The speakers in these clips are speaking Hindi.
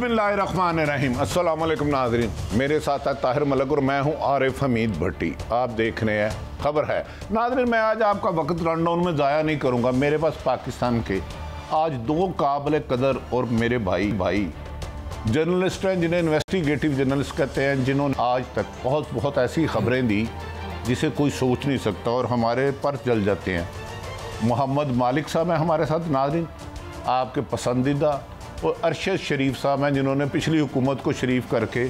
बिस्मिल्लाहिर्रहमानिर्रहीम। अस्सलाम वालेकुम नाज़रीन, मेरे साथ है ताहिर मलिक और मैं हूं आरिफ हमीद भट्टी। आप देख रहे हैं खबर है। नाज़रीन, मैं आज आपका वक्त रनडाउन में ज़ाया नहीं करूंगा। मेरे पास पाकिस्तान के आज दो काबिल कदर और मेरे भाई जर्नलिस्ट हैं, जिन्हें इन्वेस्टिगेटिव जर्नलिस्ट कहते हैं, जिन्होंने आज तक बहुत ऐसी खबरें दी जिसे कोई सोच नहीं सकता और हमारे पर जल जाते हैं। मोहम्मद मालिक साहब हैं हमारे साथ नाज़रीन, आपके पसंदीदा, और अरशद शरीफ साहब हैं, जिन्होंने पिछली हुकूमत को शरीफ करके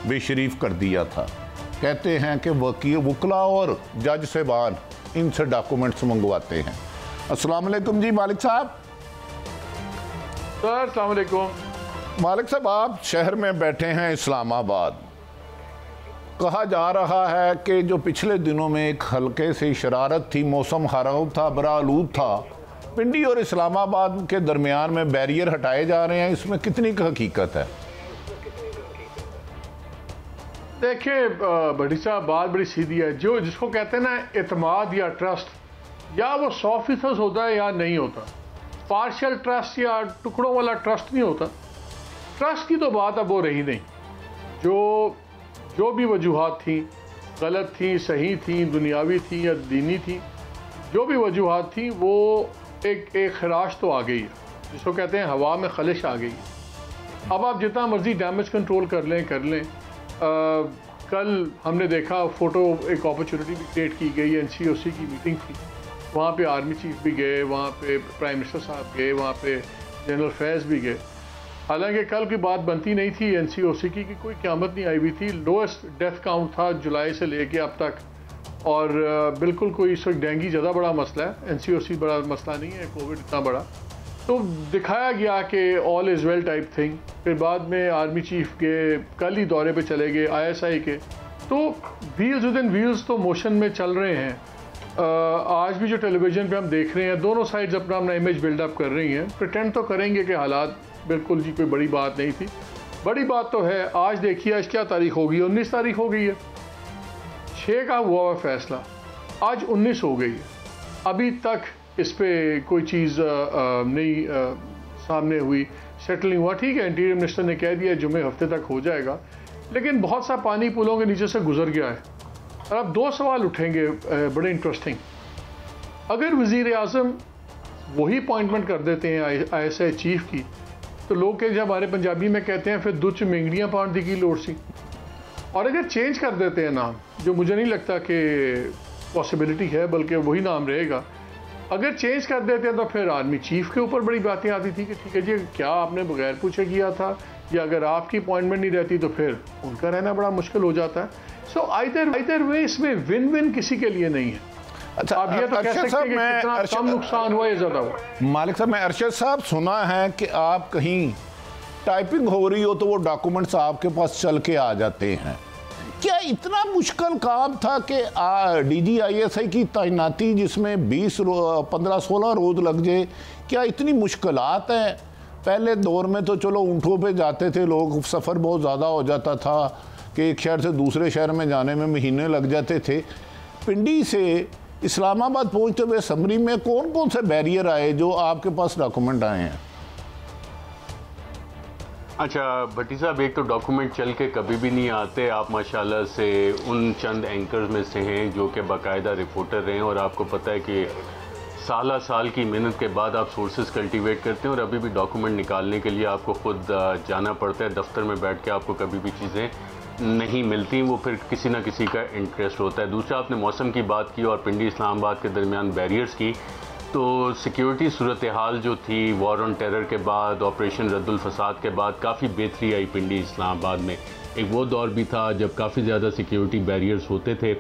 बेशरीफ कर दिया था। कहते हैं कि वकला और जज साहबान इनसे डॉक्यूमेंट्स मंगवाते हैं। अस्सलाम वालेकुम जी मालिक साहब। सर अस्सलाम वालेकुम। मालिक साहब, आप शहर में बैठे हैं इस्लामाबाद। कहा जा रहा है कि जो पिछले दिनों में एक हल्के से शरारत थी, मौसम खराब था, बड़ा आलूद था, पिंडी और इस्लामाबाद के दरमियान में बैरियर हटाए जा रहे हैं, इसमें कितनी हकीकत है? देखिए भट्टी साहब, बात बड़ी सीधी है। जो जिसको कहते हैं ना एतमाद या ट्रस्ट, या वो 100% होता है या नहीं होता। पार्शियल ट्रस्ट या टुकड़ों वाला ट्रस्ट नहीं होता। ट्रस्ट की तो बात अब वो रही नहीं। जो भी वजूहात थी, गलत थी, सही थी, दुनियावी थी या दीनी थी, जो भी वजूहात थी, वो एक खराश तो आ गई है, जिसको कहते हैं हवा में खलिश आ गई है। अब आप जितना मर्जी डैमेज कंट्रोल कर लें। कल हमने देखा फ़ोटो, एक अपॉर्चुनिटी भी क्रिएट की गई। NCOC की मीटिंग थी, वहाँ पे आर्मी चीफ भी गए, वहाँ पे प्राइम मिनिस्टर साहब गए, वहाँ पे जनरल फैज़ भी गए। हालांकि कल की बात बनती नहीं थी NCOC की, कोई क़यामत नहीं आई हुई थी। लोएस्ट डेथ काउंट था जुलाई से लेके अब तक, और बिल्कुल कोई इस वक्त डेंगू ज़्यादा बड़ा मसला है, NCOC बड़ा मसला नहीं है, कोविड इतना बड़ा। तो दिखाया गया कि all is well type thing. फिर बाद में आर्मी चीफ के कल ही दौरे पे चले गए ISI के। तो व्हील्स विद इन व्हील्स तो मोशन में चल रहे हैं। आज भी जो टेलीविज़न पे हम देख रहे हैं, दोनों साइड्स अपना अपना इमेज बिल्डअप कर रही हैं। प्रिटेंड तो करेंगे कि हालात बिल्कुल जी कोई बड़ी बात नहीं थी। बड़ी बात तो है, आज देखिए आज क्या तारीख होगी, 19 तारीख हो गई है। 6 का हुआ फैसला, आज 19 हो गई है। अभी तक इस पर कोई चीज़ नहीं सामने हुई, सेटल नहीं हुआ। ठीक है, इंटीरियर मिनिस्टर ने कह दिया जुमे हफ्ते तक हो जाएगा, लेकिन बहुत सा पानी पुलों के नीचे से गुजर गया है। और अब दो सवाल उठेंगे बड़े इंटरेस्टिंग। अगर वज़ीर आज़म वही अपॉइंटमेंट कर देते हैं ISI चीफ की, तो लोग के जब हमारे पंजाबी में कहते हैं फिर दुच मिंगड़ियाँ पाउंड की लोड़ सी। और अगर चेंज कर देते हैं नाम, जो मुझे नहीं लगता कि पॉसिबिलिटी है, बल्कि वही नाम रहेगा, अगर चेंज कर देते हैं तो फिर आर्मी चीफ के ऊपर बड़ी बातें आती थी कि ठीक है जी, क्या आपने बगैर पूछे किया था, या अगर आपकी अपॉइंटमेंट नहीं रहती तो फिर उनका रहना बड़ा मुश्किल हो जाता है। सो आइदर वे इसमें विन विन किसी के लिए नहीं है। अच्छा, आप ये तो कह सकते हैं कि कितना कम नुकसान हुआ या ज़्यादा हुआ। मालिक साहब, मैं अरशद साहब, सुना है कि आप कहीं टाइपिंग हो रही हो तो वो डॉक्यूमेंट्स आपके पास चल के आ जाते हैं। क्या इतना मुश्किल काम था कि DG ISI की तैनाती, जिसमें 15-16 रोज़ लग जाए, क्या इतनी मुश्किलात हैं? पहले दौर में तो चलो ऊँटों पे जाते थे लोग, सफ़र बहुत ज़्यादा हो जाता था कि एक शहर से दूसरे शहर में जाने में महीने लग जाते थे। पिंडी से इस्लामाबाद पहुँचते हुए समरी में कौन कौन से बैरियर आए जो आपके पास डॉक्यूमेंट आए हैं? अच्छा भट्टी साहब, एक तो डॉक्यूमेंट चल के कभी भी नहीं आते। आप माशाल्लाह से उन चंद एंकर्स में से हैं जो कि बाकायदा रिपोर्टर रहे हैं, और आपको पता है कि साल की मेहनत के बाद आप सोर्सेज कल्टीवेट करते हैं, और अभी भी डॉक्यूमेंट निकालने के लिए आपको ख़ुद जाना पड़ता है। दफ्तर में बैठ के आपको कभी भी चीज़ें नहीं मिलती, वो फिर किसी ना किसी का इंटरेस्ट होता है। दूसरा, आपने मौसम की बात की और पिंडी इस्लामाबाद के दरमियान बैरियर्स की। तो सिक्योरिटी सूरत हाल जो थी, वॉर ऑन टेरर के बाद, ऑपरेशन रद्दुल फसाद के बाद काफ़ी बेहतरी आई पिंडी इस्लामाबाद में। एक वो दौर भी था जब काफ़ी ज़्यादा सिक्योरिटी बैरियर्स होते थे,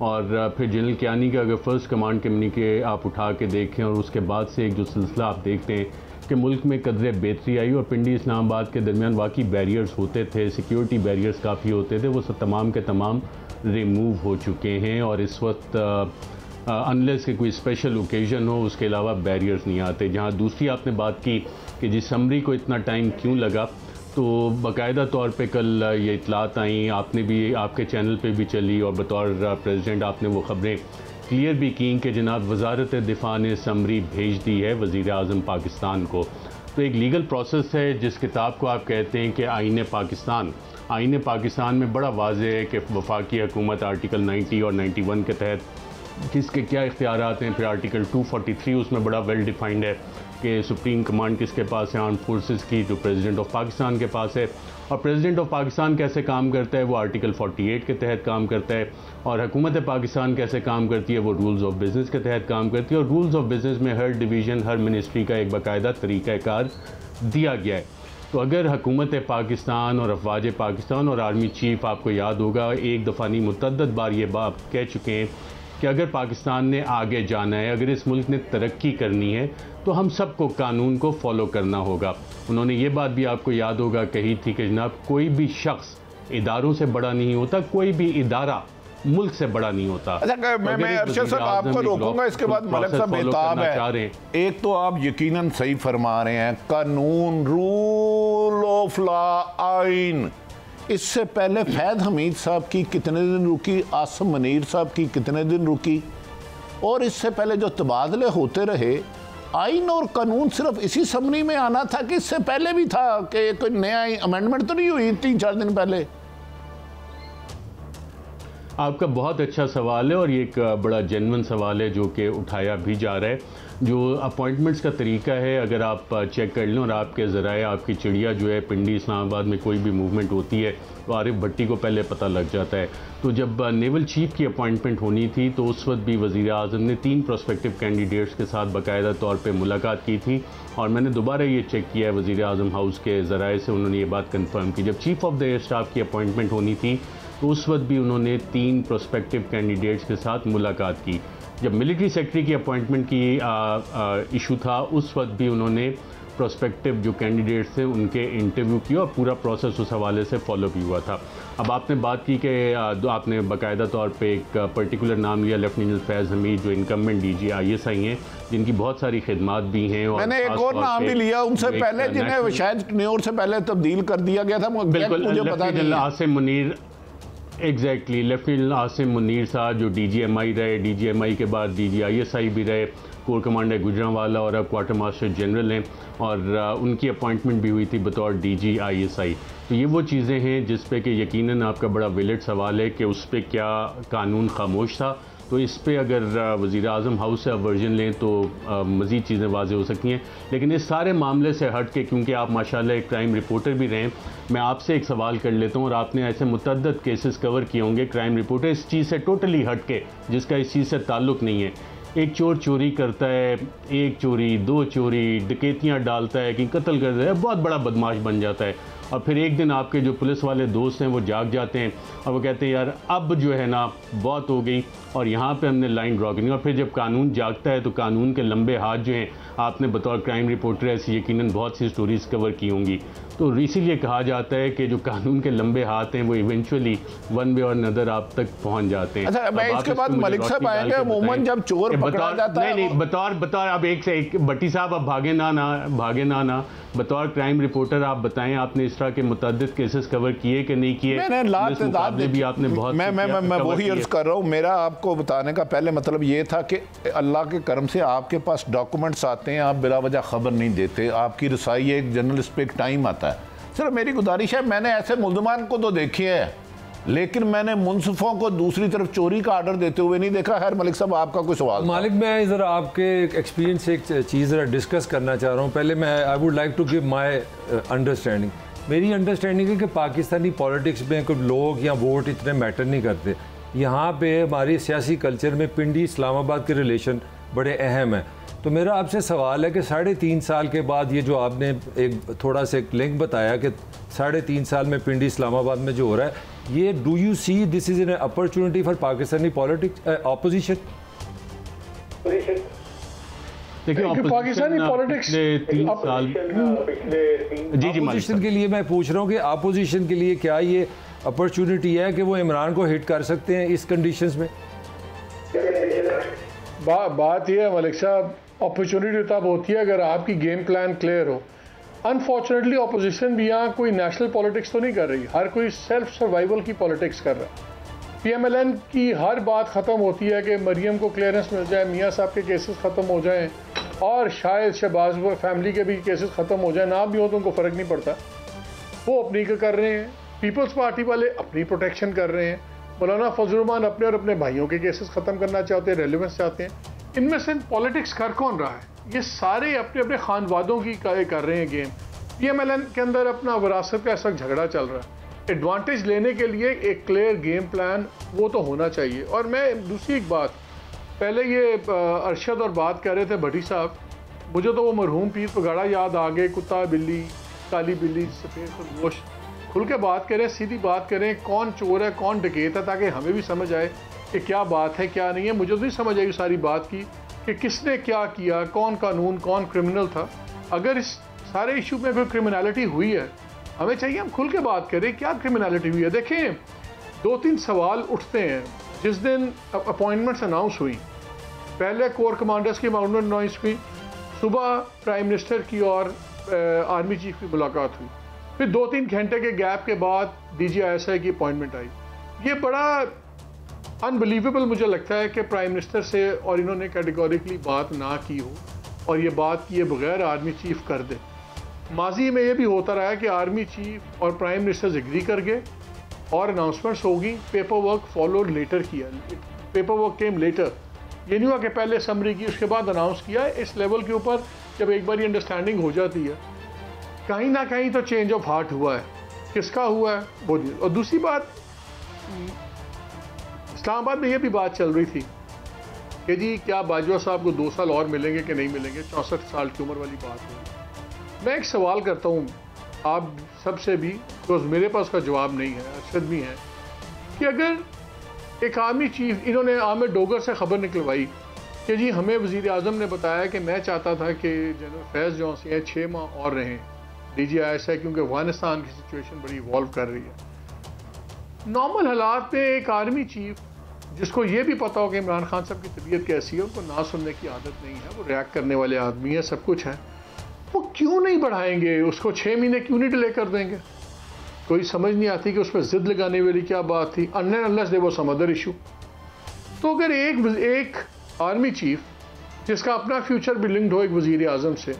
और फिर जनरल कियानी का अगर फर्स्ट कमांड कम्युनिके आप उठा के देखें, और उसके बाद से एक जो सिलसिला आप देखते हैं कि मुल्क में कदरे बेहतरी आई, और पिंडी इस्लामाबाद के दरमियान वाकई बैरियर्स होते थे, सिक्योरिटी बैरियर्स काफ़ी होते थे, वो सब तमाम के तमाम रिमूव हो चुके हैं। और इस वक्त अनलेस के कोई स्पेशल ओकेजन हो, उसके अलावा बैरियर्स नहीं आते। जहाँ दूसरी आपने बात की कि जिस समरी को इतना टाइम क्यों लगा, तो बाकायदा तौर पे कल ये इतलात आई, आपने भी, आपके चैनल पे भी चली, और बतौर प्रेसिडेंट आपने वो ख़बरें क्लियर भी की कि जनाब वज़ारत दिफ़ा ने समरी भेज दी है वज़ीर आज़म पाकिस्तान को। तो एक लीगल प्रोसेस है जिस किताब को आप कहते हैं कि आईन पाकिस्तान में बड़ा वाज़ेह है कि वफाकी हुकूमत आर्टिकल 90 और 91 के तहत किसके क्या इख्तियारात हैं। फिर आर्टिकल 243 उसमें बड़ा वेल डिफाइंड है कि सुप्रीम कमांड किसके पास है आर्म फोर्सेस की, जो प्रेसिडेंट ऑफ पाकिस्तान के पास है। और प्रेसिडेंट ऑफ पाकिस्तान कैसे काम करता है, वो आर्टिकल 48 के तहत काम करता है। और हुकूमत पाकिस्तान कैसे काम करती है, वो रूल्स ऑफ बिज़नेस के तहत काम करती है। और रूल्स ऑफ बिज़नेस में हर डिवीज़न, हर मिनिस्ट्री का एक बाकायदा तरीक़ाकार दिया गया है। तो अगर हुकूमत पाकिस्तान और अफवाज पाकिस्तान और आर्मी चीफ, आपको याद होगा एक दफ़ा नहीं मुतअद्दद बार ये बात कह चुके हैं कि अगर पाकिस्तान ने आगे जाना है, अगर इस मुल्क ने तरक्की करनी है, तो हम सबको कानून को फॉलो करना होगा। उन्होंने ये बात भी आपको याद होगा कही थी कि जनाब कोई भी शख्स इदारों से बड़ा नहीं होता, कोई भी इदारा मुल्क से बड़ा नहीं होता। अच्छा, मैं अरशद साहब आपको रोकूंगा, इसके बाद मलिक साहब बेताब है। एक तो आप यकीनन सही फरमा रहे हैं, कानून, रूल ऑफ लॉ, आइन। इससे पहले फैद हमीद साहब की कितने दिन रुकी, आसम मुनीर साहब की कितने दिन रुकी, और इससे पहले जो तबादले होते रहे, आइन और कानून सिर्फ इसी समरी में आना था कि इससे पहले भी था कि कोई नया अमेंडमेंट तो नहीं हुई 3-4 दिन पहले? आपका बहुत अच्छा सवाल है और ये एक बड़ा जेन्युइन सवाल है जो कि उठाया भी जा रहा है। जो अपॉइंटमेंट्स का तरीका है, अगर आप चेक कर लें और आपके ज़राए, आपकी चिड़िया जो है पिंडी इस्लामाबाद में कोई भी मूवमेंट होती है तो आरिफ भट्टी को पहले पता लग जाता है। तो जब नेवल चीफ की अपॉइंटमेंट होनी थी तो उस वक्त भी वज़ीर आज़म ने 3 प्रोस्पेक्टिव कैंडिडेट्स के साथ बाकायदा तौर पर मुलाकात की थी। और मैंने दोबारा ये चेक किया है वज़ीर आज़म हाउस के ज़राए से, उन्होंने ये बात कन्फर्म की। जब chief of the air staff की अपॉइंटमेंट होनी थी तो उस वक्त भी उन्होंने 3 प्रोस्पेक्टिव कैंडिडेट्स के साथ मुलाकात की। जब मिलिट्री सेक्रेटरी की अपॉइंटमेंट की इशू था उस वक्त भी उन्होंने प्रोस्पेक्टिव जो कैंडिडेट्स थे उनके इंटरव्यू किया और पूरा प्रोसेस उस हवाले से फॉलो भी हुआ था। अब आपने बात की कि आपने बाकायदा तौर पे एक पर्टिकुलर नाम लिया, लेफ्टिनेंट फैज़ हमीद, जो इनकमेंट DG ISI हैं, जिनकी बहुत सारी खिदमात भी हैं। और मैंने एक और नाम भी लिया उनसे पहले, जिन्हें शायद टेन्योर से पहले तब्दील कर दिया गया था, बिल्कुल, मुझे पता नहीं। आसिम मुनीर, एग्जैक्टली, लेफ्टिनेंट आसिम मुनीर साहब जो DGMI रहे, DGMI के बाद DG ISI भी रहे, कोर कमांडर गुजरांवाला और अब क्वार्टर मास्टर जनरल हैं, और उनकी अपॉइंटमेंट भी हुई थी बतौर DG ISI। तो ये वो चीज़ें हैं जिस पे कि यकीनन आपका बड़ा वैलिड सवाल है कि उस पर क्या कानून खामोश था। तो इस पे अगर वज़ीर आज़म हाउस से वर्जन लें तो मज़ीद चीज़ें वाज़ेह हो सकती हैं। लेकिन इस सारे मामले से हट के, क्योंकि आप माशाल्लाह एक क्राइम रिपोर्टर भी रहे हैं, मैं आपसे एक सवाल कर लेता हूँ, और आपने ऐसे मुतअद्दद केसेस कवर किए होंगे क्राइम रिपोर्टर, इस चीज़ से टोटली हट के जिसका इस चीज़ से ताल्लुक़ नहीं है। एक चोर चोरी करता है, 1 चोरी, 2 चोरी, डकैतियाँ डालता है कि कत्ल कर देता है, बहुत बड़ा बदमाश बन जाता है। और फिर एक दिन आपके जो पुलिस वाले दोस्त हैं वो जाग जाते हैं और वो कहते हैं यार अब जो है ना बहुत हो गई और यहाँ पे हमने लाइन ड्रॉ करनी। और फिर जब कानून जागता है तो कानून के लंबे हाथ जो हैं, आपने बतौर क्राइम रिपोर्टर ऐसी यकीनन बहुत सी स्टोरीज कवर की होंगी, तो इसीलिए कहा जाता है कि जो कानून के लंबे हाथ हैं वो इवेंचुअली वन वे और नदर आप तक पहुँच जाते हैं। अच्छा, मैं इसके बाद मलिक साहब आएंगे, अमूमन जब चोर पकड़ा जाता है। नहीं, बतौर अब एक से एक भट्टी साहब, अब भागे ना, बतौर क्राइम रिपोर्टर आप बताएं, आपने इस तरह के मुतअद्दिद केसेस कवर किए कि नहीं किए? मैंने भी आपने बहुत, मैं वही अर्ज कर रहा हूँ। मेरा आपको बताने का पहले मतलब ये था कि अल्लाह के करम से आपके पास डॉक्यूमेंट्स आते हैं, आप बिला वजह खबर नहीं देते, आपकी रसाई एक जर्नलिस्ट पे एक टाइम आता है। सिर्फ मेरी गुजारिश है, मैंने ऐसे मुल्ज़मान को तो देखे हैं लेकिन मैंने मुनसिफों को दूसरी तरफ चोरी का आर्डर देते हुए नहीं देखा। खैर मलिक साहब, आपका कोई सवाल? मालिक, मैं ज़रा आपके एक्सपीरियंस से एक चीज़ ज़रा डिस्कस करना चाह रहा हूँ। पहले मैं I would like to give my understanding. मेरी अंडरस्टैंडिंग है कि पाकिस्तानी पॉलिटिक्स में कोई लोग या वोट इतने मैटर नहीं करते। यहाँ पे हमारी सियासी कल्चर में पिंडी इस्लामाबाद के रिलेशन बड़े अहम हैं। तो मेरा आपसे सवाल है कि 3.5 साल के बाद ये जो आपने एक थोड़ा सा एक लिंक बताया कि 3.5 साल में पिंडी इस्लामाबाद में जो हो रहा है, ये do you see this is an opportunity for Pakistani politics opposition? देखिए, पाकिस्तानी पॉलिटिक्स 3 साल अपोजिशन के लिए मैं पूछ रहा हूँ कि अपोजिशन के लिए क्या ये अपॉर्चुनिटी है कि वो इमरान को हिट कर सकते हैं इस कंडीशंस में? बात यह है मलिक साहब, अपॉर्चुनिटी तब होती है अगर आपकी गेम प्लान क्लियर हो। अनफॉर्चुनेटली अपोजिशन भी यहाँ कोई नेशनल पॉलिटिक्स तो नहीं कर रही, हर कोई सेल्फ सर्वाइवल की पॉलिटिक्स कर रहा है। PMLN की हर बात ख़त्म होती है कि मरियम को क्लियरेंस मिल जाए, मियाँ साहब के केसेस ख़त्म हो जाएं, और शायद शहबाज फैमिली के भी केसेस ख़त्म हो जाए, ना भी हो तो उनको फ़र्क नहीं पड़ता, वो अपनी का कर रहे हैं। पीपल्स पार्टी वाले अपनी प्रोटेक्शन कर रहे हैं। मौलाना फजल रहमान अपने और अपने भाइयों के केसेस ख़त्म करना चाहते हैं, रेलिवेंस चाहते हैं। इनमें से पॉलिटिक्स कर कौन रहा है? ये सारे अपने अपने खानवादों की कर रहे हैं गेम। PMLN के अंदर अपना विरासत का ऐसा झगड़ा चल रहा है। एडवांटेज लेने के लिए एक क्लियर गेम प्लान वो तो होना चाहिए। और मैं दूसरी एक बात, पहले ये अरशद और बात कर रहे थे भट्टी साहब, मुझे तो वो मरहूम पीर पगाड़ा याद आ गए, कुत्ता बिल्ली, काली बिल्ली, सफ़ेद खरगोश। खुल के बात करें, सीधी बात करें, कौन चोर है कौन डकैत है, ताकि हमें भी समझ आए कि क्या बात है क्या नहीं है। मुझे तो नहीं समझ आई सारी बात की कि किसने क्या किया, कौन कानून कौन क्रिमिनल था। अगर इस सारे इशू में कोई क्रिमिनलिटी हुई है, हमें चाहिए हम खुल के बात करें क्या क्रिमिनलिटी हुई है। देखें, 2-3 सवाल उठते हैं। जिस दिन अपॉइंटमेंट्स अनाउंस हुई, पहले कोर कमांडर्स की अपॉइंटमेंट अनाउंस हुई, सुबह प्राइम मिनिस्टर की और आर्मी चीफ की मुलाकात हुई, फिर 2-3 घंटे के गैप के बाद DGISI की अपॉइंटमेंट आई। ये बड़ा अनबिलीवेबल मुझे लगता है कि प्राइम मिनिस्टर से और इन्होंने कैटेगोरिकली बात ना की हो और ये बात किए बगैर आर्मी चीफ कर दे। माजी में ये भी होता रहा है कि आर्मी चीफ और प्राइम मिनिस्टर एग्री कर गए और अनाउंसमेंट्स होगी, पेपर वर्क फॉलो लेटर किया, पेपर वर्क केम लेटर। ये नहीं हुआ कि पहले समरी की उसके बाद अनाउंस किया। इस लेवल के ऊपर जब एक बार अंडरस्टैंडिंग हो जाती है, कहीं ना कहीं तो चेंज ऑफ हार्ट हुआ है। किसका हुआ है वो नहीं। और दूसरी बात, इस्लामाबाद में ये भी बात चल रही थी कि जी क्या बाजवा साहब को 2 साल और मिलेंगे कि नहीं मिलेंगे, 64 साल की उम्र वाली बात है। मैं एक सवाल करता हूँ आप सबसे भी, बिकॉज मेरे पास का जवाब नहीं है, अरशद भी है, कि अगर एक आर्मी चीफ, इन्होंने आमिर डोगर से खबर निकलवाई कि जी हमें वज़ीर आज़म ने बताया कि मैं चाहता था कि जनरल फैज़ जौहरी हैं 6 माह और रहें DGISI, क्योंकि अफगानिस्तान की सिचुएशन बड़ी इवॉल्व कर रही है। नॉर्मल हालात में एक आर्मी चीफ जिसको ये भी पता हो कि इमरान खान साहब की तबीयत कैसी है, उनको ना सुनने की आदत नहीं है, वो रिएक्ट करने वाले आदमी है, सब कुछ है, वो क्यों नहीं बढ़ाएंगे उसको? 6 महीने क्यों नहीं डिले कर देंगे? कोई समझ नहीं आती कि उस पर जिद लगाने वाली क्या बात थी। अनलेस दे वो सम अदर इशू। तो अगर एक आर्मी चीफ जिसका अपना फ्यूचर भी लिंक्ड हो एक वज़ीर आज़म से,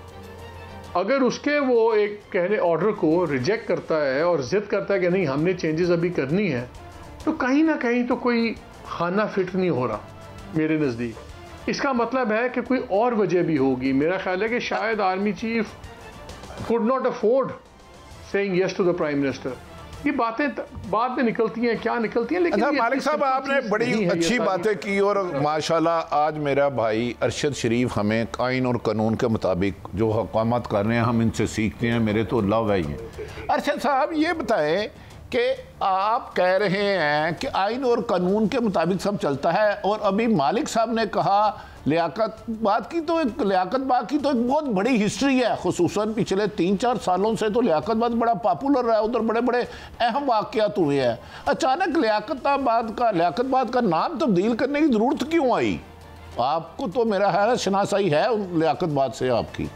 अगर उसके वो एक कहने ऑर्डर को रिजेक्ट करता है और जिद करता है कि नहीं हमने चेंजेस अभी करनी है, तो कहीं ना कहीं तो कोई खाना फिट नहीं हो रहा मेरे नज़दीक। इसका मतलब है कि कोई और वजह भी होगी। मेरा ख्याल है कि शायद army chief could not afford saying yes to the prime minister. ये बातें बाद में निकलती हैं, क्या निकलती हैं, लेकिन अच्छा मालिक साहब आपने बड़ी अच्छी बातें की और माशाल्लाह आज मेरा भाई अरशद शरीफ हमें आइन और कानून के मुताबिक जो हुकूमत कर रहे हैं हम इनसे सीखते हैं, मेरे तो लव है ये। अरशद साहब ये बताएं कि आप कह रहे हैं कि आइन और कानून के मुताबिक सब चलता है, और अभी मालिक साहब ने कहा लियाकत बात की, तो एक लियाकत बात की तो एक बहुत बड़ी हिस्ट्री है, खुसूसन पिछले 3-4 सालों से तो लियाकत बात बड़ा पॉपुलर रहा है, उधर बड़े बड़े अहम वाक़यात हुए हैं। अचानक लियाकत बात का नाम तब्दील करने की ज़रूरत क्यों आई? आपको तो मेरा है शनासाई है लियाकत बात से आपकी।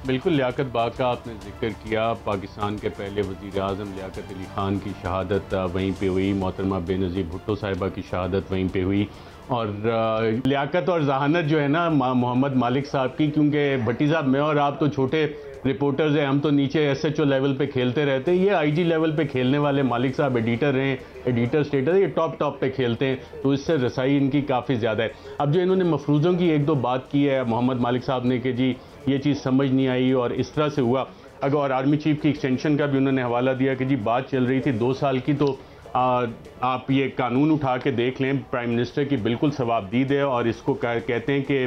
बिल्कुल, लियाकत बाग का आपने जिक्र किया। पाकिस्तान के पहले वज़ीर आज़म लियाकत अली ख़ान की शहादत वहीं पे हुई, मोहतरमा बेनज़ीर भुट्टो साहिबा की शहादत वहीं पे हुई, और लियाकत और जहानत जो है ना मोहम्मद मालिक साहब की, क्योंकि भट्टी साहब मैं और आप तो छोटे रिपोर्टर्स हैं, हम तो नीचे SHO लेवल पे खेलते रहते हैं, ये IG लेवल पे खेलने वाले मालिक साहब एडिटर हैं, एडिटर स्टेटस, ये टॉप पे खेलते हैं, तो इससे रसाई इनकी काफ़ी ज़्यादा है। अब जो इन्होंने मफरूज़ों की 1-2 बात की है मोहम्मद मालिक साहब ने कि जी ये चीज़ समझ नहीं आई और इस तरह से हुआ, अगर और आर्मी चीफ की एक्सटेंशन का भी उन्होंने हवाला दिया कि जी बात चल रही थी 2 साल की, तो आप ये कानून उठा के देख लें, प्राइम मिनिस्टर की बिल्कुल सवाबदीद है, और इसको कहते हैं कि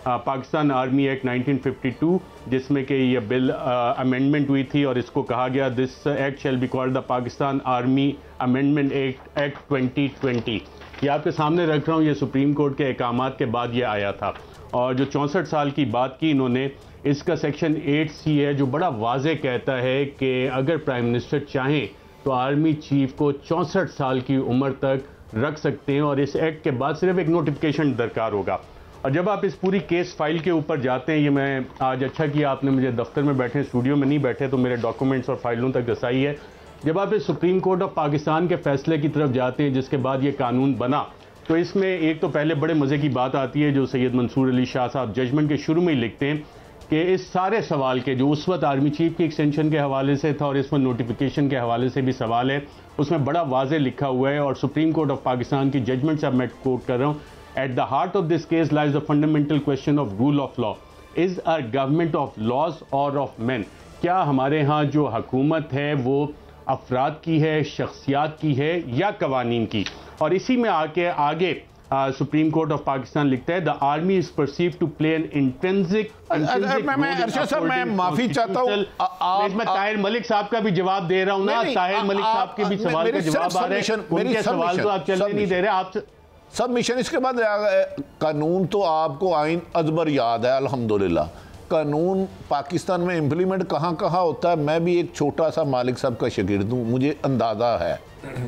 पाकिस्तान आर्मी एक्ट 1952, जिसमें कि ये बिल अमेंडमेंट हुई थी, और इसको कहा गया this act shall be called the Pakistan army amendment act 2020। ये आपके सामने रख रहा हूँ, ये सुप्रीम कोर्ट के अहकामात के बाद ये आया था। और जो 64 साल की बात की इन्होंने, इसका सेक्शन 8C है जो बड़ा वाज़े कहता है कि अगर प्राइम मिनिस्टर चाहें तो आर्मी चीफ को 64 साल की उम्र तक रख सकते हैं, और इस एक्ट के बाद सिर्फ एक नोटिफिकेशन दरकार होगा। और जब आप इस पूरी केस फाइल के ऊपर जाते हैं, ये मैं आज अच्छा किया आपने मुझे दफ्तर में बैठे, स्टूडियो में नहीं बैठे, तो मेरे डॉक्यूमेंट्स और फाइलों तक रसाई है। जब आप इस सुप्रीम कोर्ट ऑफ पाकिस्तान के फैसले की तरफ जाते हैं जिसके बाद ये कानून बना, तो इसमें एक तो पहले बड़े मज़े की बात आती है जो सैयद मंसूर अली शाह साहब जजमेंट के शुरू में ही लिखते हैं कि इस सारे सवाल के जो उस वक्त आर्मी चीफ की एक्सटेंशन के हवाले से था और इस वक्त नोटिफिकेशन के हवाले से भी सवाल है, उसमें बड़ा वाज़े लिखा हुआ है और सुप्रीम कोर्ट ऑफ पाकिस्तान की जजमेंट से मैं कोट कर रहा हूँ, at the heart of this case lies the fundamental question of rule of law, is a government of laws or of man. क्या हमारे यहाँ जो हुकूमत है वो अफराद की है, शख्सियात की है या कवानीन की। और इसी में आगे सुप्रीम कोर्ट ऑफ पाकिस्तान लिखता है the army is perceive to play an intrinsic मैं माफी चाहता हूँ, मैं ताहिर मलिक साहब का भी जवाब दे रहा हूँ ना, ताहिर मलिक साहब के भी सवाल का जवाब आ रहे हैं, उनके सवाल तो आप चलने नहीं दे रहे। आप सब मिशन इसके बाद कानून तो आपको आइन अजबर याद है अल्हम्दुलिल्लाह। कानून पाकिस्तान में इम्प्लीमेंट कहाँ कहाँ होता है, मैं भी एक छोटा सा मालिक साहब का शागिर्द हूँ, मुझे अंदाज़ा है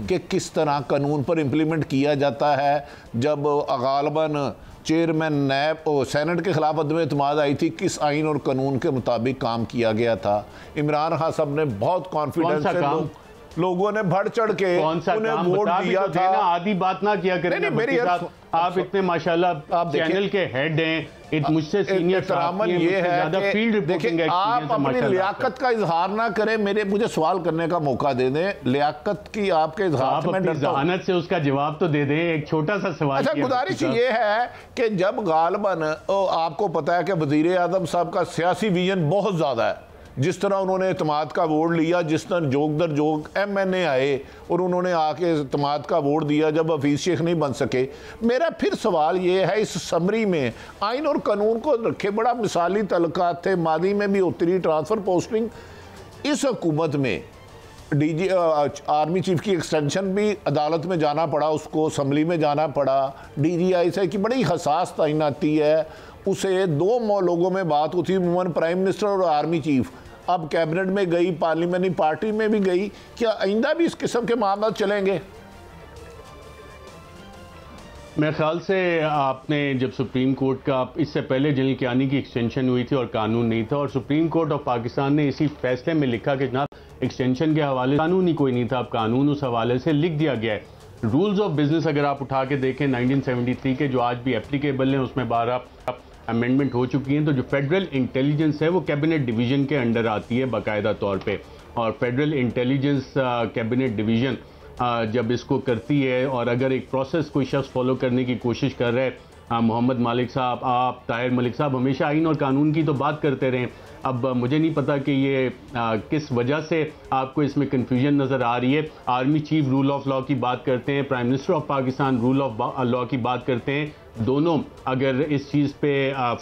कि किस तरह कानून पर इम्प्लीमेंट किया जाता है। जब गालबन चेयरमैन नैब सेनेट के खिलाफ अदम एतमाद आई थी, किस आइन और कानून के मुताबिक काम किया गया था। इमरान खान साहब ने बहुत कॉन्फिडेंस से लोगों ने बढ़ चढ़ के उन्हें वोट दिया था। आधी बात ना किया करें ना, मेरी आप इतने माशाल्लाह आप चैनल के हेड हैं, मुझसे सीनियर ये है कि देखिए आप अपनी लियाकत का इजहार ना करें, मुझे सवाल करने का मौका दे दें। लियाकत की आपके इजहार में जहानत से उसका जवाब तो दे दें। एक छोटा सा सवाल, अच्छा गुजारिश ये है कि जब गालबन आपको पता है कि वजीर आजम साहब का सियासी विजन बहुत ज्यादा है, जिस तरह उन्होंने इत्तेमाद का वोट लिया, जिस तरह जोग दर जोग MNA आए और उन्होंने आके इत्तेमाद का वोट दिया जब हफीज शेख नहीं बन सके। मेरा फिर सवाल ये है, इस समरी में आइन और कानून को रखे बड़ा मिसाली तलकात थे, मादी में भी होती रही ट्रांसफ़र पोस्टिंग। इस हुकूमत में DG आर्मी चीफ की एक्सटेंशन भी अदालत में जाना पड़ा, उसको असम्बली में जाना पड़ा। DGI से की बड़ी हसास तैनाती है, उसे दो लोगों में बात होती है, प्राइम मिनिस्टर और आर्मी चीफ। अब कैबिनेट में गई, पार्लियामेंट्री पार्टी में भी गई, क्या आइंदा भी इस किस्म के मामला चलेंगे? मेरे ख्याल से आपने जब सुप्रीम कोर्ट का इससे पहले जनरल कियानी की एक्सटेंशन हुई थी और कानून नहीं था, और सुप्रीम कोर्ट ऑफ पाकिस्तान ने इसी फैसले में लिखा कि जनाब एक्सटेंशन के हवाले कानून ही कोई नहीं था, अब कानून उस हवाले से लिख दिया गया है। रूल्स ऑफ बिजनेस अगर आप उठा के देखें 1973 के, जो आज भी एप्लीकेबल हैं, उसमें 12 अमेंडमेंट हो चुकी हैं। तो जो फेडरल इंटेलिजेंस है वो कैबिनेट डिवीजन के अंडर आती है बाकायदा तौर पे, और फेडरल इंटेलिजेंस कैबिनेट डिवीजन जब इसको करती है, और अगर एक प्रोसेस कोई शख्स फॉलो करने की कोशिश कर रहे हैं, मोहम्मद मालिक साहब, आप, ताहिर मलिक साहब हमेशा आइन और कानून की तो बात करते रहे। अब मुझे नहीं पता कि ये किस वजह से आपको इसमें कन्फ्यूजन नज़र आ रही है। Army chief rule of law की बात करते हैं, prime minister of Pakistan rule of law की बात करते हैं, दोनों अगर इस चीज़ पे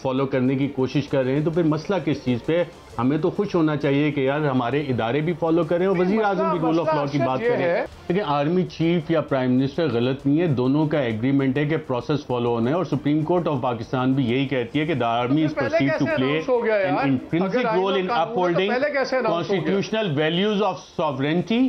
फॉलो करने की कोशिश कर रहे हैं तो फिर मसला किस चीज़ पे? हमें तो खुश होना चाहिए कि यार हमारे इदारे भी फॉलो करें और वज़ीर आज़म भी रूल ऑफ लॉ की बात करें। लेकिन आर्मी चीफ या प्राइम मिनिस्टर गलत नहीं है, दोनों का एग्रीमेंट है कि प्रोसेस फॉलो होना है, और सुप्रीम कोर्ट ऑफ पाकिस्तान भी यही कहती है कि the army is perceived to play an intrinsic role in upholding constitutional values of sovereignty,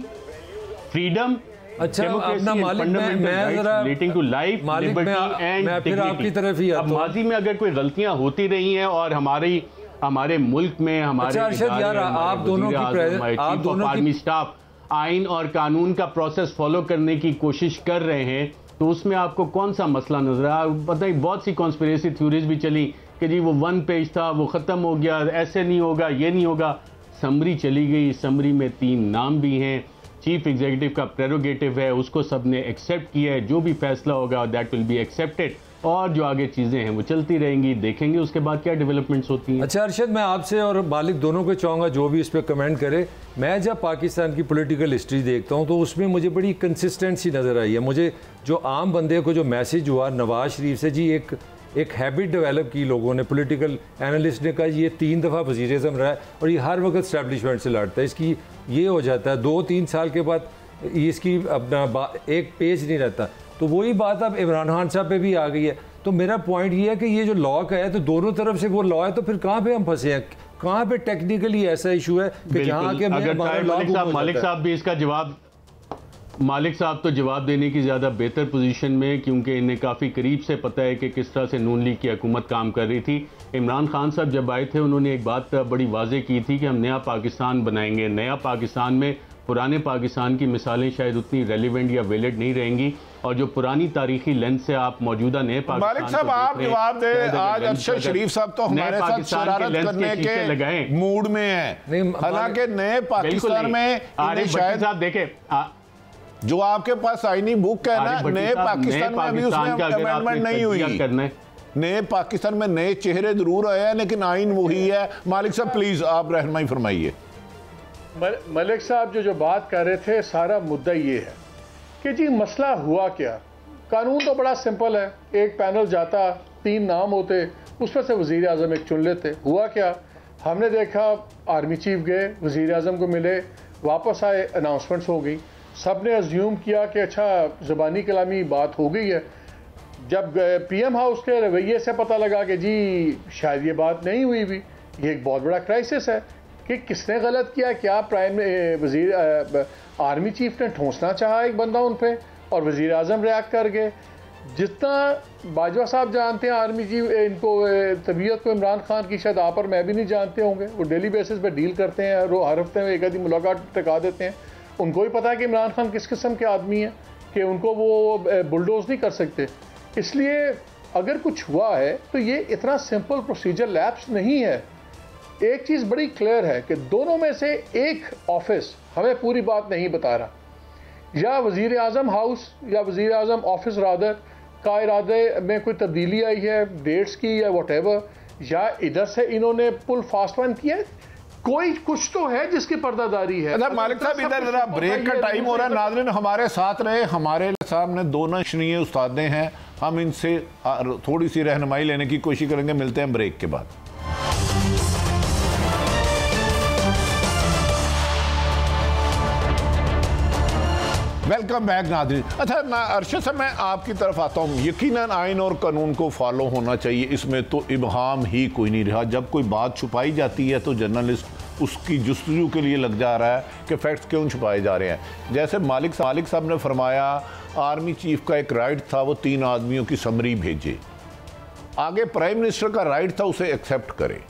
freedom. अच्छा अपना मालिक मैं जरा relating to life, liberty and dignity. अब माजी में अगर कोई गलतियां होती रही हैं और हमारे मुल्क में हमारे आप दोनों की आर्मी स्टाफ आइन और कानून का प्रोसेस फॉलो करने की कोशिश कर रहे हैं, तो उसमें आपको कौन सा मसला नजर आया? पता ही बहुत सी कॉन्स्पिरेसी थ्योरीज भी चली कि जी वो 1 पेज था, वो ख़त्म हो गया, ऐसे नहीं होगा, ये नहीं होगा। समरी चली गई, समरी में 3 नाम भी हैं, चीफ एग्जीक्यूटिव का प्रेरोगेटिव है, उसको सबने एक्सेप्ट किया है, जो भी फैसला होगा दैट विल बी एक्सेप्टेड, और जो आगे चीज़ें हैं वो चलती रहेंगी, देखेंगे उसके बाद क्या डेवलपमेंट्स होती हैं। अच्छा अरशद, मैं आपसे और मालिक दोनों को चाहूँगा जो भी इस पर कमेंट करे। मैं जब पाकिस्तान की पॉलिटिकल हिस्ट्री देखता हूँ तो उसमें मुझे बड़ी कंसिस्टेंसी नज़र आई है। मुझे जो आम बंदे को जो मैसेज हुआ नवाज शरीफ से, जी एक हैबिट डेवलप की लोगों ने, पॉलिटिकल एनालिस्ट ने कहा ये 3 दफ़ा वज़ीर आज़म रहा है और ये हर वक्त स्टैब्लिशमेंट से लड़ता है, इसकी ये हो जाता है 2-3 साल के बाद इसकी अपना एक पेज नहीं रहता। तो वही बात अब इमरान खान साहब पे भी आ गई है। तो मेरा पॉइंट ये है कि ये जो लॉ का है तो दोनों तरफ से वो लॉ है, तो फिर कहाँ पे हम फंसे हैं? कहाँ पे टेक्निकली ऐसा इशू है कि जहाँ के मालिक साहब भी इसका जवाब, मालिक साहब तो जवाब देने की ज़्यादा बेहतर पोजीशन में, क्योंकि इन्हें काफ़ी करीब से पता है कि किस तरह से नून लीग की हुकूमत काम कर रही थी। इमरान खान साहब जब आए थे उन्होंने एक बात बड़ी वाज़ेह की थी कि हम नया पाकिस्तान बनाएंगे, नया पाकिस्तान में पुराने पाकिस्तान की मिसालें शायद उतनी रेलिवेंट या वैलिड नहीं रहेंगी, और जो पुरानी तारीखी लेंस से आप मौजूदा नए पाकिस्तान मालिक साहब आप जवाब दें। आज अरशद शरीफ साहब तो हमारे साथ शरारत करने के मूड में हैं, हालांकि नए पाकिस्तान में शायद साहब देखें जो आपके पास आईनी बुक है ना, नए पाकिस्तान में अभी उसमें अमेंडमेंट नहीं हुई। नए पाकिस्तान में नए चेहरे जरूर आए हैं लेकिन आइन वही है। मालिक साहब प्लीज आप रहनुमाई फरमाइए। मलिक साहब जो बात कर रहे थे, सारा मुद्दा ये है कि जी मसला हुआ क्या। कानून तो बड़ा सिंपल है, एक पैनल जाता, 3 नाम होते, उसमें से वज़ीर आज़म एक चुन लेते। हुआ क्या, हमने देखा आर्मी चीफ गए, वज़ीर आज़म को मिले, वापस आए, अनाउंसमेंट्स हो गई। सब ने अज्यूम किया कि अच्छा ज़बानी कलामी बात हो गई है। जब PM हाउस के रवैये से पता लगा कि जी शायद ये बात नहीं हुई भी, ये एक बहुत बड़ा क्राइसिस है कि किसने गलत किया। क्या वज़ीर आर्मी चीफ ने ठोंसना चाहा एक बंदा उन पे और वज़ीर आज़म रिएक्ट कर गए। जितना बाजवा साहब जानते हैं आर्मी चीफ इनको तबीयत को, इमरान खान की शायद आप और मैं भी नहीं जानते होंगे, वो डेली बेसिस पे डील करते हैं, हर हफ्ते में एक आधी मुलाकात टिका देते हैं। उनको ही पता है कि इमरान खान किस किस्म के आदमी हैं कि उनको वो बुलडोज नहीं कर सकते। इसलिए अगर कुछ हुआ है तो ये इतना सिंपल प्रोसीजर लैप्स नहीं है। एक चीज़ बड़ी क्लियर है कि दोनों में से एक ऑफिस हमें पूरी बात नहीं बता रहा, या वज़ीर आज़म हाउस या वज़ीर आज़म ऑफिस रादर का इरादे में कोई तब्दीली आई है डेट्स की या वॉटेवर, या इधर से इन्होंने पुल फास्ट वन किया है। कोई कुछ तो है जिसकी पर्दादारी है। अच्छा मालिक साहब इधर जरा ब्रेक का टाइम हो रहा है, नाज़रीन हमारे साथ रहे। हमारे सामने 2 नशनीय उस्तादें हैं, हम इनसे थोड़ी सी रहनुमाई लेने की कोशिश करेंगे। मिलते हैं ब्रेक के बाद। वेलकम बैक नाज़रीन। अच्छा अरशद साहब मैं आपकी तरफ आता हूँ। यकीनन आइन और कानून को फॉलो होना चाहिए, इसमें तो इबहाम ही कोई नहीं रहा। जब कोई बात छुपाई जाती है तो जर्नलिस्ट उसकी जुस्तजू के लिए लग जा रहा है कि फैक्ट्स क्यों छुपाए जा रहे हैं। जैसे मालिक साहब ने फरमाया आर्मी चीफ का एक राइट था वो 3 आदमियों की समरी भेजे, आगे प्राइम मिनिस्टर का राइट था उसे एक्सेप्ट करे।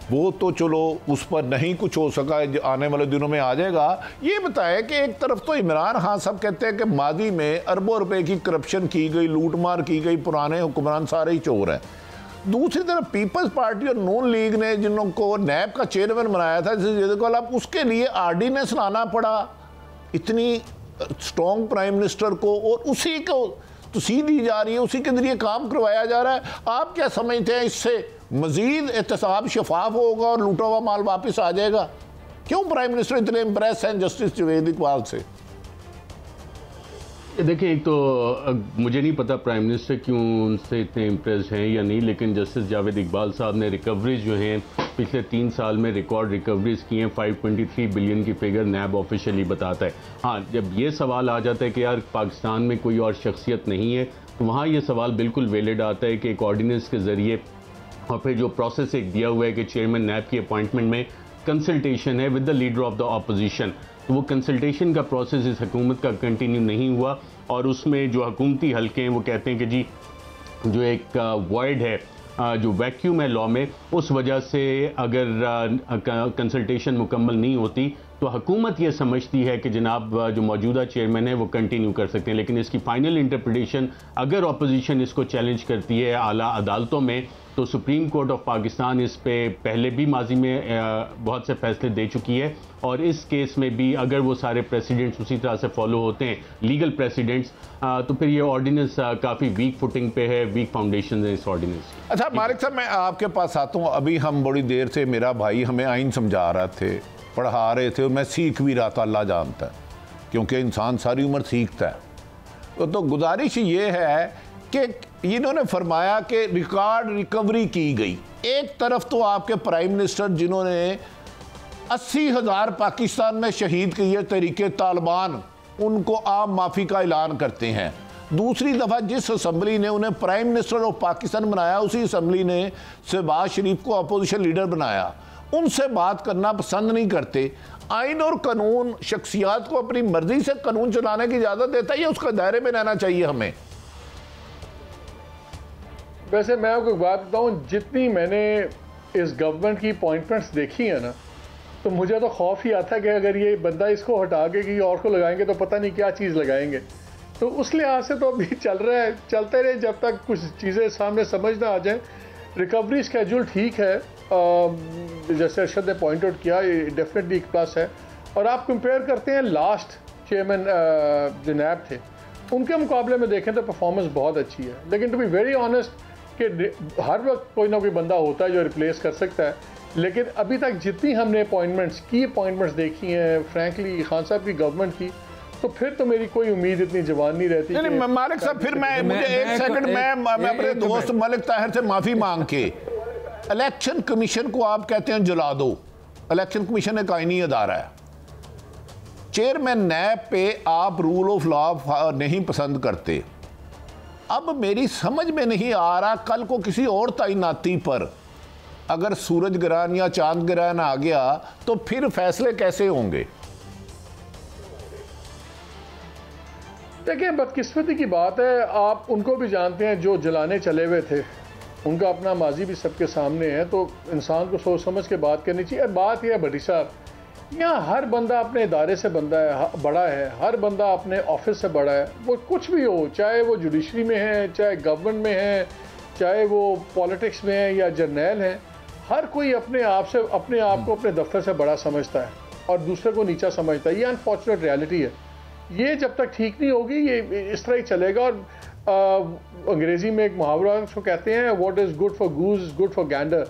वो तो चलो उस पर नहीं कुछ हो सका, आने वाले दिनों में आ जाएगा। ये बताए कि एक तरफ तो इमरान खान साहब कहते हैं कि मादी में अरबों रुपए की करप्शन की गई, लूटमार की गई, पुराने हुक्मरान सारे ही चोर हैं। दूसरी तरफ पीपल्स पार्टी और नून लीग ने जिनको नैब का चेयरमैन बनाया था, अब उसके लिए आर्डिनेंस लाना पड़ा इतनी स्ट्रॉन्ग प्राइम मिनिस्टर को, और उसी को तसीद दी जा रही है, उसी के जरिए काम करवाया जा रहा है। आप क्या समझते हैं, इससे मजीद एहतसाब शफाफ होगा और लूटा हुआ माल वापस आ जाएगा? क्यों प्राइम मिनिस्टर इतने इम्प्रेस हैं जस्टिस जावेद इकबाल से? देखिए, एक तो मुझे नहीं पता प्राइम मिनिस्टर क्यों उनसे इतने इम्प्रेस हैं या नहीं, लेकिन जस्टिस जावेद इकबाल साहब ने रिकवरीज जो हैं पिछले 3 साल में रिकॉर्ड रिकवरीज की हैं। 523 बिलियन की फिगर नैब ऑफिशियली बताता है। हाँ, जब ये सवाल आ जाता है कि यार पाकिस्तान में कोई और शख्सियत नहीं है, तो वहाँ ये सवाल बिल्कुल वैलिड आता है कि एक ऑर्डिनेंस के ज़रिए और फिर जो प्रोसेस एक दिया हुआ है कि चेयरमैन नैब की अपॉइंटमेंट में कंसल्टेशन है with the leader of the opposition, तो वो कंसल्टेशन का प्रोसेस इस हुकूमत का कंटिन्यू नहीं हुआ, और उसमें जो हुकूमती हल्के हैं वो कहते हैं कि जी जो एक वॉइड है, जो वैक्यूम है लॉ में, उस वजह से अगर कंसल्टेशन मुकम्मल नहीं होती तो हुकूमत ये समझती है कि जनाब जो मौजूदा चेयरमैन है वो कंटिन्यू कर सकते हैं। लेकिन इसकी फाइनल इंटरप्रिटेशन अगर अपोजिशन इसको चैलेंज करती है आला अदालतों में, तो सुप्रीम कोर्ट ऑफ पाकिस्तान इस पे पहले भी माजी में बहुत से फैसले दे चुकी है, और इस केस में भी अगर वो सारे प्रेसिडेंट्स उसी तरह से फॉलो होते हैं, लीगल प्रेसिडेंट्स, तो फिर ये ऑर्डिनेंस काफ़ी वीक फुटिंग पे है, वीक फाउंडेशन है इस ऑर्डिनेंस। अच्छा मालिक साहब मैं आपके पास आता हूँ। अभी हम बड़ी देर से, मेरा भाई हमें आइन समझा रहे थे, पढ़ा रहे थे, और मैं सीख भी रहा था, अल्लाह जानता है, क्योंकि इंसान सारी उम्र सीखता है। तो गुजारिश ये है कि इन्होंने फरमाया कि रिकॉर्ड रिकवरी की गई। एक तरफ तो आपके प्राइम मिनिस्टर जिन्होंने 80,000 पाकिस्तान में शहीद किए तरीके तालिबान, उनको आम माफ़ी का ऐलान करते हैं। दूसरी दफ़ा जिस असम्बली ने उन्हें प्राइम मिनिस्टर ऑफ पाकिस्तान बनाया, उसी असम्बली ने शहबाज शरीफ को अपोजिशन लीडर बनाया। उनसे बात करना पसंद नहीं करते। आइन और कानून शख्सियात को अपनी मर्जी से कानून चलाने की इजाज़त देता है, या उसका दायरे में रहना चाहिए हमें? वैसे मैं आपको बात बताऊँ, जितनी मैंने इस गवर्नमेंट की अपॉइंटमेंट्स देखी है ना, तो मुझे तो खौफ ही आता है कि अगर ये बंदा इसको हटा के किसी और को लगाएंगे तो पता नहीं क्या चीज़ लगाएंगे। तो उस लिहाज से तो अभी चल रहा है, चलते रहे जब तक कुछ चीज़ें सामने समझ ना आ जाए। रिकवरी स्केड्यूल ठीक है, जैसे अरशद ने पॉइंट आउट किया, ये डेफिनेटली एक प्लस है। और आप कंपेयर करते हैं लास्ट चेयरमैन जो नैब थे उनके मुकाबले में देखें तो परफॉर्मेंस बहुत अच्छी है। लेकिन टू बी वेरी ऑनेस्ट कि हर वक्त कोई ना कोई बंदा होता है जो रिप्लेस कर सकता है, लेकिन अभी तक जितनी हमने अपॉइंटमेंट्स देखी हैं फ्रैंकली खान साहब की गवर्नमेंट की, तो फिर तो मेरी कोई उम्मीद इतनी जवान नहीं रहती। नहीं मालिक साहब, फिर मैं एक सेकंड मैं अपने दोस्त मलिक ताहिर से माफी मांग के, इलेक्शन कमीशन को आप कहते हैं जला दो। इलेक्शन कमीशन एक आईनी अदारा है। चेयरमैन नैब पे आप रूल ऑफ लॉ नहीं पसंद करते। अब मेरी समझ में नहीं आ रहा, कल को किसी और तैनाती पर अगर सूरज ग्रहण या चांद ग्रहण आ गया तो फिर फैसले कैसे होंगे? देखिए, बदकिस्मती की बात है, आप उनको भी जानते हैं जो जलाने चले हुए थे, उनका अपना माजी भी सबके सामने है, तो इंसान को सोच समझ के बात करनी चाहिए। बात यह है भट्टी साहब, यहाँ हर बंदा अपने इदारे से बड़ा है, हर बंदा अपने ऑफिस से बड़ा है, वो कुछ भी हो, चाहे वो जुडिशरी में है, चाहे गवर्नमेंट में है, चाहे वो पॉलिटिक्स में है या जर्नैल है, हर कोई अपने आप को अपने दफ्तर से बड़ा समझता है और दूसरे को नीचा समझता है। ये अनफॉर्चुनेट रियलिटी है। ये जब तक ठीक नहीं होगी ये इस तरह ही चलेगा। और अंग्रेजी में एक मुहावरा उसको कहते हैं, what is good for goose is good for Gander.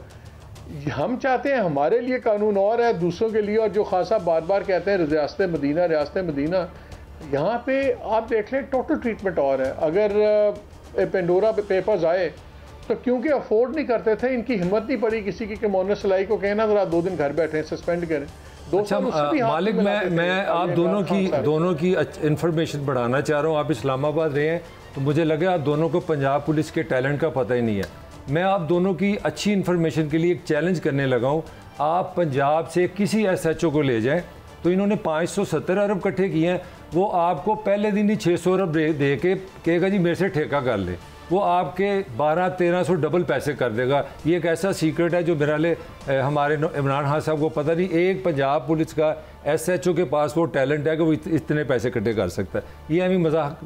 हम चाहते हैं हमारे लिए कानून और है, दूसरों के लिए, और जो खासा बार बार कहते हैं रियासत मदीना, यहाँ पे आप देख लें टोटल ट्रीटमेंट और है। अगर पेंडोरा पेपर्स आए तो क्योंकि अफोर्ड नहीं करते थे, इनकी हिम्मत नहीं पड़ी किसी की कि मोहम्मद सलाई को कहना ज़रा 2 दिन घर बैठे सस्पेंड करें। अच्छा मालिक, मैं आप दोनों की इंफॉर्मेशन बढ़ाना चाह रहा हूँ। आप इस्लामाबाद रहे हैं तो मुझे लगा आप दोनों को पंजाब पुलिस के टैलेंट का पता ही नहीं है। मैं आप दोनों की अच्छी इन्फॉर्मेशन के लिए एक चैलेंज करने लगा हूँ। आप पंजाब से किसी SHO को ले जाएं तो इन्होंने 570 अरब इकट्ठे किए हैं, वो आपको पहले दिन ही 600 अरब दे के कहेगा जी मेरे से ठेका कर ले, वो आपके 1200-1300 डबल पैसे कर देगा। ये एक ऐसा सीक्रेट है जो मेरा ले हमारे इमरान खान साहब को पता नहीं। एक पंजाब पुलिस का SHO के पास वो टैलेंट है कि वो इतने पैसे इकट्ठे कर सकता है। ये हमें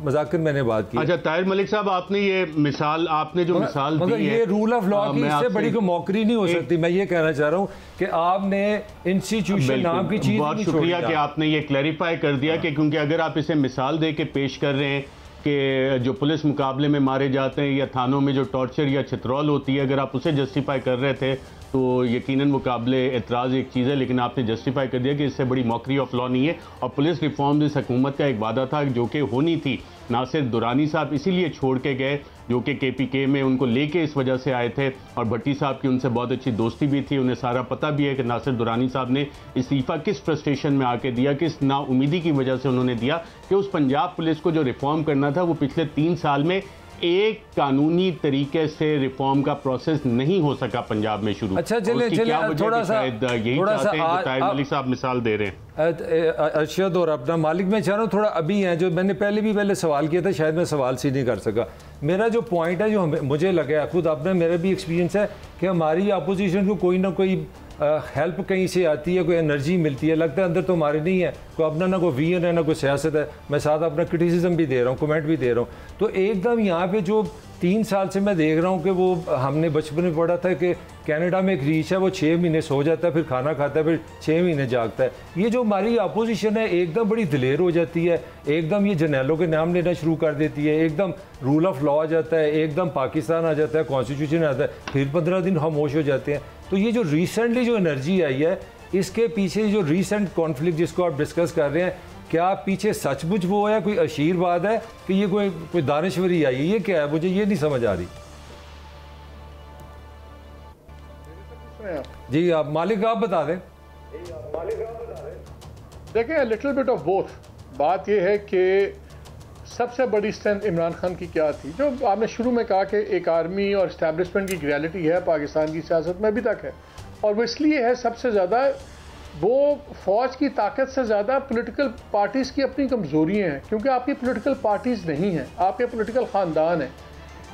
मजाक मैंने बात की। अच्छा ताहिर मलिक साहब, आपने ये मिसाल, आपने जो मिसाल दी है, ये रूल ऑफ लॉ की इससे बड़ी कोई मौकरी नहीं हो सकती। मैं ये कहना चाह रहा हूँ कि आपने इंस्टीट्यूशन नाम की चीज, बहुत शुक्रिया कि आपने ये क्लैरिफाई कर दिया कि क्योंकि अगर आप इसे मिसाल दे के पेश कर रहे हैं कि जो पुलिस मुकाबले में मारे जाते हैं या थानों में जो टॉर्चर या छितरौल होती है, अगर आप उसे जस्टिफाई कर रहे थे तो यकीनन मुकाबले एतराज़ एक चीज़ है, लेकिन आपने जस्टिफाई कर दिया कि इससे बड़ी मॉकरी ऑफ लॉ नहीं है। और पुलिस रिफॉर्म इस हुकूमत का एक वादा था जो कि होनी थी। नासिर दुरानी साहब इसीलिए छोड़ के गए जो कि KPK में उनको लेके इस वजह से आए थे, और भट्टी साहब की उनसे बहुत अच्छी दोस्ती भी थी। उन्हें सारा पता भी है कि नासिर दुरानी साहब ने इस्तीफ़ा किस फ्रस्ट्रेशन में आके दिया, किस नाउमीदी की वजह से उन्होंने दिया कि उस पंजाब पुलिस को जो रिफॉर्म करना था वो पिछले 3 साल में एक कानूनी तरीके से रिफॉर्म का प्रोसेस नहीं हो सका पंजाब में शुरू। अच्छा चले थोड़ा सा यही चाहते हैं जो ताहिर मलिक साहब मिसाल दे रहे हैं। अरशद और अपना मालिक, मैं चाह रहा हूँ थोड़ा अभी हैं जो मैंने पहले सवाल किया था, शायद मैं सवाल सी नहीं कर सका। मेरा जो पॉइंट है जो मुझे लगा, खुद अपना मेरा भी एक्सपीरियंस है कि हमारी अपोजिशन को कोई ना कोई हेल्प कहीं से आती है, कोई एनर्जी मिलती है, लगता है अंदर तो हमारे नहीं है, कोई अपना ना कोई विजन है ना कोई सियासत है। मैं साथ अपना क्रिटिसिज्म भी दे रहा हूँ, कमेंट भी दे रहा हूँ। तो एकदम यहाँ पे जो 3 साल से मैं देख रहा हूँ कि वो हमने बचपन में पढ़ा था कि कनाडा में एक रीच है, वो 6 महीने सो जाता है, फिर खाना खाता है, फिर 6 महीने जागता है। ये जो हमारी अपोजिशन है एकदम बड़ी दिलेर हो जाती है, एकदम ये जर्नैलों के नाम लेना शुरू कर देती है, एकदम रूल ऑफ लॉ आ जाता है, एकदम पाकिस्तान आ जाता है, कॉन्स्टिट्यूशन आता है, फिर 15 दिन खामोश हो जाते हैं। तो ये जो रिसेंटली जो एनर्जी आई है, इसके पीछे जो रिसेंट कॉन्फ्लिक्ट जिसको आप डिस्कस कर रहे हैं, क्या पीछे सचमुच वो है, कोई आशीर्वाद है कि ये कोई दानिश्वरी आई है? ये क्या है, मुझे ये नहीं समझ आ रही। जी आप मालिक आप बता दें। देखिए, लिटिल बिट ऑफ बोथ। बात यह है कि सबसे बड़ी स्ट्रेंथ इमरान खान की क्या थी, जो आपने शुरू में कहा कि एक आर्मी और इस्टेब्लिशमेंट की रियलिटी है पाकिस्तान की सियासत में अभी तक है, और वो इसलिए है सबसे ज़्यादा, वो फ़ौज की ताकत से ज़्यादा पॉलिटिकल पार्टीज़ की अपनी कमज़ोरियाँ हैं, क्योंकि आपकी पॉलिटिकल पार्टीज़ नहीं हैं, आपके पॉलिटिकल ख़ानदान हैं।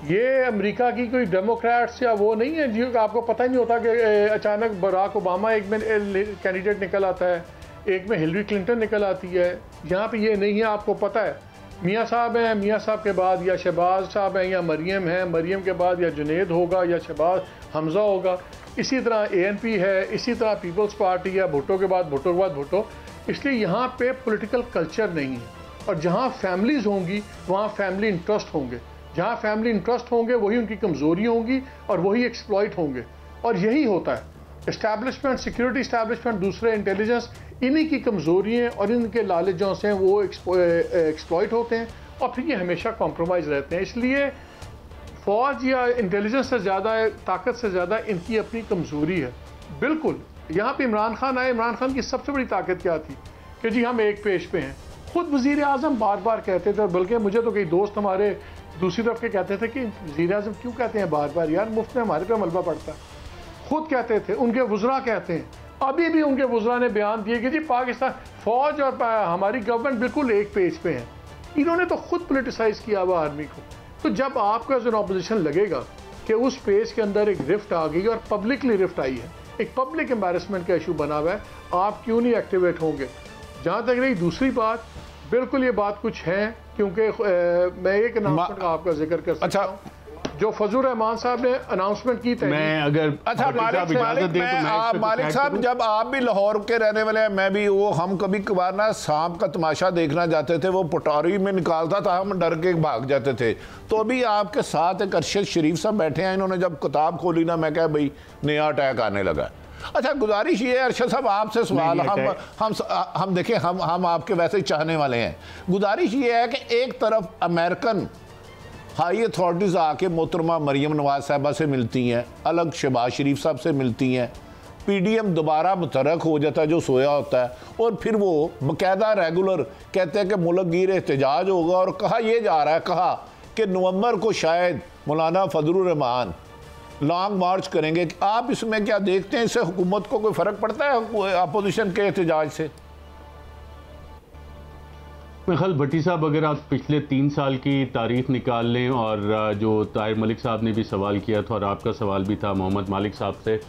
ये अमेरिका की कोई डेमोक्रेट्स या वो नहीं है जी, आपको पता ही नहीं होता कि अचानक बराक ओबामा एक में कैंडिडेट निकल आता है, एक में हिलरी क्लिंटन निकल आती है। यहाँ पे ये नहीं है, आपको पता है मियाँ साहब हैं, मियाँ साहब के बाद या शहबाज साहब हैं या मरियम है, मरियम के बाद या जुनेद होगा या शहबाज हमजा होगा, इसी तरह ANP है, इसी तरह पीपल्स पार्टी है, भुट्टो के बाद भुट्टो। इसलिए यहाँ पे पॉलिटिकल कल्चर नहीं है, और जहाँ फैमिलीज होंगी वहाँ फैमिली इंटरेस्ट होंगे, जहाँ फैमिली इंटरेस्ट होंगे वही उनकी कमज़ोरी होंगी और वही एक्सप्लॉइट होंगे। और यही होता है, इस्टेब्लिशमेंट, सिक्योरिटी इस्टेब्लिशमेंट, दूसरे इंटेलिजेंस, इन्हीं की कमज़ोरियाँ और इनके लालचों से वो एक्सप्लॉइट होते हैं और फिर ये हमेशा कॉम्प्रोमाइज़ रहते हैं। इसलिए फ़ौज या इंटेलिजेंस से ज़्यादा, ताकत से ज़्यादा इनकी अपनी कमज़ोरी है। बिल्कुल यहाँ पे इमरान खान आए, इमरान खान की सबसे बड़ी ताकत क्या थी कि जी हम एक पेज पे हैं। खुद वज़ीर आज़म बार बार कहते थे, बल्कि मुझे तो कई दोस्त हमारे दूसरी तरफ के कहते थे कि वज़ीर आज़म क्यों कहते हैं बार बार, यार मुफ्त में हमारे पे मलबा पड़ता है। खुद कहते थे, उनके वज़रा कहते हैं, अभी भी उनके वज़रा ने बयान दिए कि जी पाकिस्तान फ़ौज और हमारी गवर्नमेंट बिल्कुल एक पेज पे है। इन्होंने तो खुद पोलिटिसाइज़ किया हुआ आर्मी को। तो जब आपको एज एन ऑपोजिशन लगेगा कि उस पेज के अंदर एक रिफ्ट आ गई और पब्लिकली रिफ्ट आई है, एक पब्लिक एम्बेरसमेंट का इशू बना हुआ है, आप क्यों नहीं एक्टिवेट होंगे। जहाँ तक रही दूसरी बात, बिल्कुल ये बात कुछ है, क्योंकि मैं एक अनाउंसमेंट का आपका जिक्र कर सकता हूँ जो फजलुर रहमान साहब ने अनाउंसमेंट की थी। मैं अगर मालिक साहब, जब आप भी लाहौर के रहने वाले हैं, मैं भी, वो हम कभी कभार ना सांप का तमाशा देखना जाते थे, वो पटौरी में निकालता था, हम डर के भाग जाते थे। तो अभी आपके साथ एक अरशद शरीफ साहब बैठे हैं, इन्होंने जब किताब खोली ना, मैं कहा भाई नया अटैक आने लगा। अच्छा, गुजारिश ये है अरशद साहब आपसे सवाल, हम देखें, हम आपके वैसे ही चाहने वाले हैं। गुजारिश ये है कि एक तरफ अमेरिकन हाई अथॉरिटीज़ आके मोहतरमा मरियम नवाज साहबा से मिलती हैं, अलग शहबाज शरीफ साहब से मिलती हैं, PDM दोबारा मुतरक हो जाता है जो सोया होता है, और फिर वो बाकायदा रेगुलर कहते हैं कि मुल्क गिर एहतजाज होगा। और कहा यह जा रहा है, कहा कि नवंबर को शायद मौलाना फजलुर रहमान लॉन्ग मार्च करेंगे। आप इसमें क्या देखते हैं, इससे हुकूमत को कोई फ़र्क पड़ता है अपोजिशन के एहतजाज से? ख्याल भट्टी साहब, अगर आप पिछले 3 साल की तारीख निकाल लें, और जो ताहिर मलिक साहब ने भी सवाल किया था और आपका सवाल भी था मोहम्मद मालिक साहब से,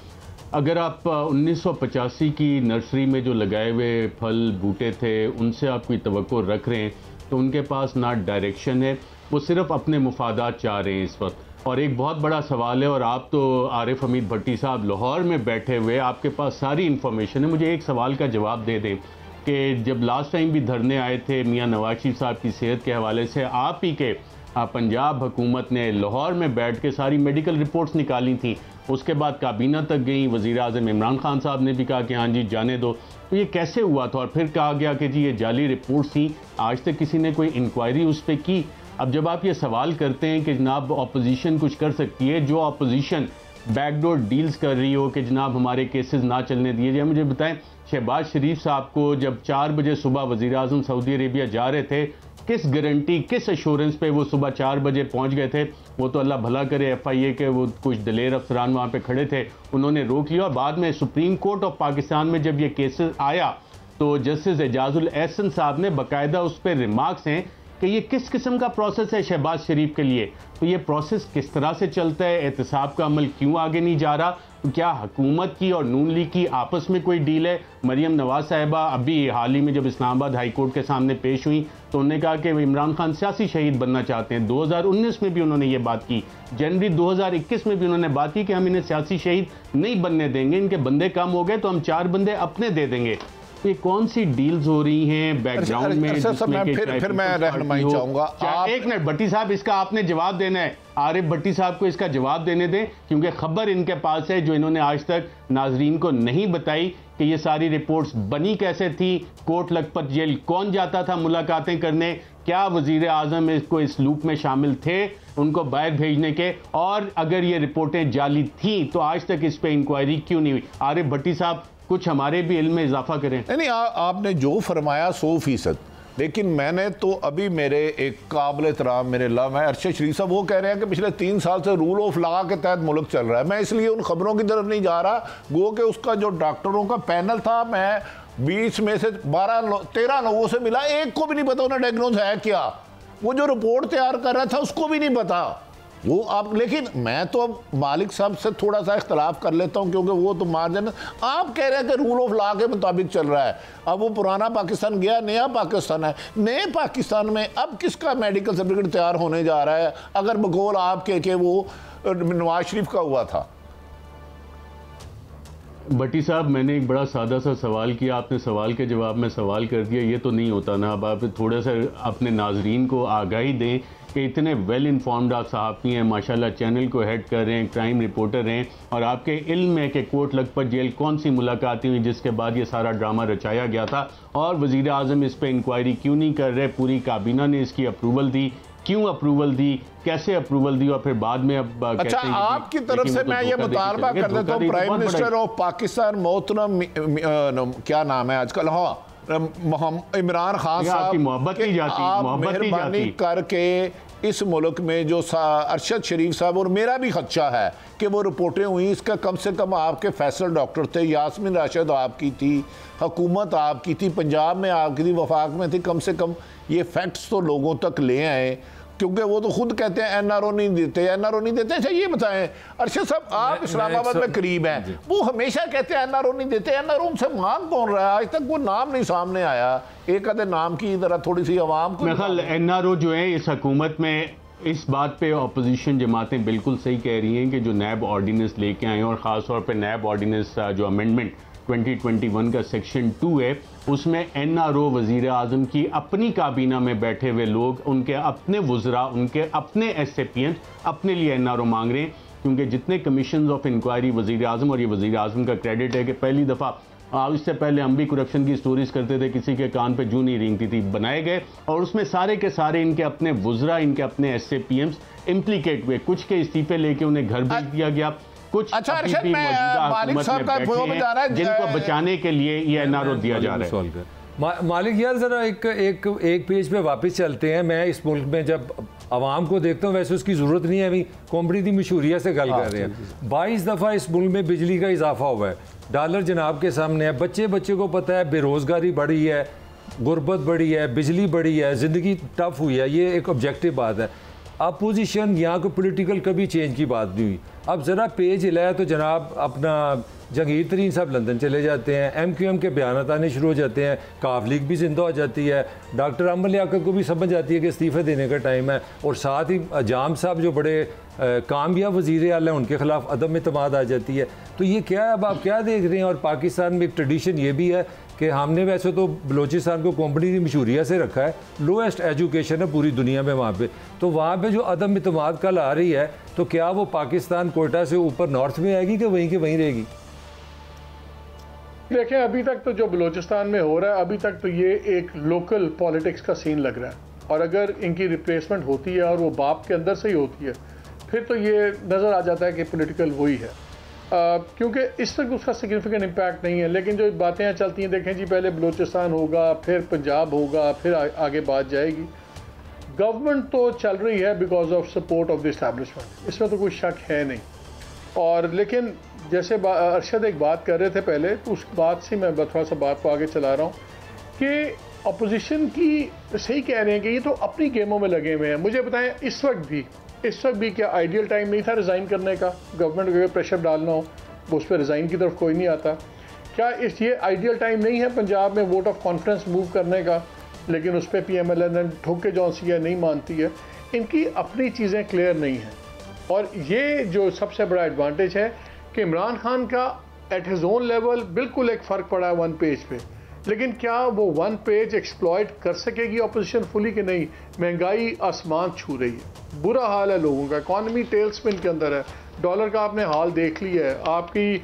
अगर आप 1985 की नर्सरी में जो लगाए हुए फल बूटे थे उनसे आप कोई तवक्को रख रहे हैं, तो उनके पास ना डायरेक्शन है, वो सिर्फ अपने मुफादात चाह रहे हैं इस वक्त। और एक बहुत बड़ा सवाल है, और आप तो आरिफ हमीद भट्टी साहब लाहौर में बैठे हुए, आपके पास सारी इन्फॉर्मेशन है, मुझे एक सवाल का जवाब दे दें कि जब लास्ट टाइम भी धरने आए थे मियां नवाज शरीफ साहब की सेहत के हवाले से, आप ही के पंजाब हुकूमत ने लाहौर में बैठ के सारी मेडिकल रिपोर्ट्स निकाली थी, उसके बाद काबीना तक गई, वज़ीर आज़म इमरान खान साहब ने भी कहा कि हाँ जी जाने दो। तो ये कैसे हुआ था? और फिर कहा गया कि जी ये जाली रिपोर्ट थी, आज तक किसी ने कोई इंक्वायरी उस पर की। अब जब आप ये सवाल करते हैं कि जनाब अपोजिशन कुछ कर सकती है, जो अपोजिशन बैकडोर डील्स कर रही हो कि जनाब हमारे केसेस ना चलने दिए जाए, मुझे बताएं शहबाज शरीफ साहब को जब 4 बजे सुबह वज़ीर आज़म सऊदी अरेबिया जा रहे थे, किस गारंटी, किस एश्योरेंस पे वो सुबह 4 बजे पहुंच गए थे? वो तो अल्लाह भला करे FIA के वो कुछ दलेर अफसरान वहाँ पे खड़े थे, उन्होंने रोक लिया। और बाद में सुप्रीम कोर्ट ऑफ पाकिस्तान में जब ये केसेस आया तो जस्टिस एजाजुल एहसन साहब ने बाकायदा उस पर रिमार्क्स हैं कि ये किस किस्म का प्रोसेस है शहबाज शरीफ के लिए, तो ये प्रोसेस किस तरह से चलता है, एहतसाब का अमल क्यों आगे नहीं जा रहा, तो क्या हुकूमत की और नून लीग की आपस में कोई डील है? मरियम नवाज साहिबा अभी हाल ही में जब इस्लामाबाद हाई कोर्ट के सामने पेश हुई तो उन्होंने कहा कि इमरान खान सियासी शहीद बनना चाहते हैं। 2019 में भी उन्होंने ये बात की, जनवरी 2021 में भी उन्होंने बात की कि हम इन्हें सियासी शहीद नहीं बनने देंगे, इनके बंदे कम हो गए तो हम 4 बंदे अपने दे देंगे। ये कौन सी डील्स हो रही हैं बैकग्राउंड में? फिर मैं रहनुमाई चाहूंगा। एक मिनट भट्टी साहब, इसका आपने जवाब देना है, आरिफ भट्टी साहब को इसका जवाब देने दें, क्योंकि खबर इनके पास है जो इन्होंने आज तक नाजरीन को नहीं बताई कि ये सारी रिपोर्ट्स बनी कैसे थी, कोट लखपत जेल कौन जाता था मुलाकातें करने, क्या वजीर आजम इसको इस लूप में शामिल थे उनको बाहर भेजने के, और अगर ये रिपोर्टें जाली थी तो आज तक इस पर इंक्वायरी क्यों नहीं हुई? आरिफ भट्टी साहब कुछ हमारे भी इल्म में इजाफा करें। नहीं, आपने जो फरमाया 100%, लेकिन मैंने तो अभी मेरे एक काबिल एहतराम मेरे लव है अरशद शरीफ साहब, वो कह रहे हैं कि पिछले 3 साल से रूल ऑफ लॉ के तहत मुल्क चल रहा है। मैं इसलिए उन खबरों की तरफ नहीं जा रहा, गो कि उसका जो डॉक्टरों का पैनल था, मैं 20 में से 13 लोगों से मिला, एक को भी नहीं पता उन्हें डायग्नोज है क्या, वो जो रिपोर्ट तैयार कर रहा था उसको भी नहीं पता। वो आप, लेकिन मैं तो अब मालिक साहब से थोड़ा सा इख्तलाफ कर लेता हूँ, क्योंकि वो तो मार्जिन, आप कह रहे हैं कि रूल ऑफ लॉ के मुताबिक चल रहा है। अब वो पुराना पाकिस्तान गया, नया पाकिस्तान है। नए पाकिस्तान में अब किसका मेडिकल सर्टिफिकेट तैयार होने जा रहा है, अगर बकौल आपके कि वो नवाज शरीफ का हुआ था? भट्टी साहब, मैंने एक बड़ा सादा सा सवाल किया, आपने सवाल के जवाब में सवाल कर दिया। ये तो नहीं होता ना। अब आप थोड़ा सा अपने नाजरीन को आगाही दें कि इतने वेल इन्फॉर्म्ड आप सहाफ़ी हैं, माशाल्लाह चैनल को हेड कर रहे हैं, क्राइम रिपोर्टर हैं, और आपके इल्म है कि कोट लखपत जेल कौन सी मुलाकात हुई जिसके बाद ये सारा ड्रामा रचाया गया था, और वज़ीर आज़म इस पर इंक्वायरी क्यों नहीं कर रहे? पूरी काबीना ने इसकी अप्रूवल दी, क्यों अप्रूवल दी, कैसे अप्रूवल दी, और फिर बाद में अब अच्छा, आपकी तरफ से मैं ये मुतालबा कर देता हूँ, प्राइम मिनिस्टर ऑफ पाकिस्तान मोहतरम क्या नाम है आजकल, हाँ, इमरान खान साहब, मेहरबानी करके इस मुल्क में जो अरशद शरीफ साहब, और मेरा भी खदशा है कि वो रिपोर्टें हुई, इसका कम से कम आपके फैसल डॉक्टर थे, यास्मीन राशिद आपकी थी, हुकूमत आपकी थी, पंजाब में आपकी थी, वफाक में थी, कम से कम ये फैक्ट्स तो लोगों तक ले आए, क्योंकि वो तो खुद कहते हैं एनआरओ नहीं देते, एनआरओ नहीं देते। अच्छा ये बताएं अरशद साहब, आप इस्लामाबाद में करीब हैं, वो हमेशा कहते हैं एनआरओ नहीं देते, एनआरओ उनसे मांग कौन रहा है? आज तक वो नाम नहीं सामने आया, एक आधे नाम की तरह थोड़ी सी आवाम को। एनआरओ जो है इस हुकूमत में, इस बात पे अपोजिशन जमातें बिल्कुल सही कह रही हैं कि जो नैब ऑर्डिनेंस लेके आए हैं, और ख़ास तौर पे नैब ऑर्डिनेंस जो अमेंडमेंट 2021 का सेक्शन 2 है, उसमें एनआरओ वज़ीर आज़म की अपनी काबीना में बैठे हुए लोग, उनके अपने वुज़रा, उनके अपने एसएपीएन अपने लिए एनआरओ मांग रहे हैं, क्योंकि जितने कमीशन ऑफ इंक्वायरी वज़ीर आज़म, और ये वज़ीर आज़म का क्रेडिट है कि पहली दफ़ा, इससे पहले हम भी करप्शन की स्टोरीज करते थे, किसी के कान पे जूं नहीं रेंगती थी, बनाए गए, और उसमें सारे के सारे इनके अपने वुज़रा, इनके अपने एसएपीएम्स इम्प्लीकेट हुए, कुछ के इस्तीफे लेके उन्हें घर भेज दिया गया, कुछ अच्छा अरशद, मालिक साहब का जिनको बचाने के लिए ये एनआरओ दिया जा रहा है। मालिक यार जरा एक पेज पे वापस चलते हैं। मैं इस मुल्क में जब आवाम को देखता हूँ, वैसे उसकी ज़रूरत नहीं है, अभी कॉम्पनी की मशहूरिया से गल कर रहे हैं। 22 दफ़ा इस मुल्क में बिजली का इजाफा हुआ है, डॉलर जनाब के सामने है, बच्चे को पता है बेरोज़गारी बढ़ी है, गुर्बत बढ़ी है, बिजली बढ़ी है, ज़िंदगी टफ हुई है, ये एक ऑब्जेक्टिव बात है। अपोजिशन यहाँ को पॉलिटिकल कभी चेंज की बात नहीं हुई। अब ज़रा पेज हिलाया तो जनाब अपना जहांगीर तरीन साहब लंदन चले जाते हैं, एमक्यूएम के बयान आने शुरू हो जाते हैं, काफ लीग भी जिंदा हो जाती है, डॉक्टर अमल याकूब को भी समझ आती है कि इस्तीफ़े देने का टाइम है, और साथ ही जाम साहब जो बड़े कामयाब वज़ीर आला हैं, उनके खिलाफ अदम एतमाद आ जाती है। तो ये क्या है, अब आप क्या देख रहे हैं? और पाकिस्तान में एक ट्रेडिशन ये भी है कि हमने वैसे तो बलोचिस्तान को कॉम्पनी की मशहूरिया से रखा है, लोएस्ट एजुकेशन है पूरी दुनिया में वहाँ पे, तो वहाँ पे जो अदम एतमाद कल आ रही है, तो क्या वो पाकिस्तान कोयटा से ऊपर नॉर्थ में आएगी कि वहीं के वहीं रहेगी? देखें, अभी तक तो जो बलोचिस्तान में हो रहा है, अभी तक तो ये एक लोकल पॉलिटिक्स का सीन लग रहा है, और अगर इनकी रिप्लेसमेंट होती है और वो बाप के अंदर से ही होती है, फिर तो ये नज़र आ जाता है कि पॉलिटिकल वही है, क्योंकि इस तक उसका सिग्निफिकेंट इम्पैक्ट नहीं है। लेकिन जो बातें चलती हैं, देखें जी, पहले बलोचिस्तान होगा, फिर पंजाब होगा, फिर आगे बात जाएगी। गवर्नमेंट तो चल रही है because of support of the establishment, इसमें तो कोई शक है नहीं। और लेकिन जैसे अरशद एक बात कर रहे थे पहले, तो उस बात से मैं थोड़ा सा बात को आगे चला रहा हूँ कि अपोजिशन की सही कह रहे हैं कि ये तो अपनी गेमों में लगे हुए हैं। मुझे बताएं, इस वक्त भी क्या आइडियल टाइम नहीं था रिज़ाइन करने का? गवर्नमेंट को अगर प्रेशर डालना हो, वो उस पर रिज़ाइन की तरफ कोई नहीं आता। क्या ये आइडियल टाइम नहीं है पंजाब में वोट ऑफ कॉन्फिडेंस मूव करने का? लेकिन उस पर PMLN ठोके जौन सी है, नहीं मानती है। इनकी अपनी चीज़ें क्लियर नहीं हैं, और ये जो सबसे बड़ा एडवांटेज है कि इमरान खान का एट हिज ओन लेवल बिल्कुल एक फ़र्क पड़ा है वन पेज पे, लेकिन क्या वो वन पेज एक्सप्लॉइट कर सकेगी अपोजिशन फुली कि नहीं? महंगाई आसमान छू रही है, बुरा हाल है लोगों का, इकॉनमी टेल स्पिन के अंदर है, डॉलर का आपने हाल देख लिया है। आपकी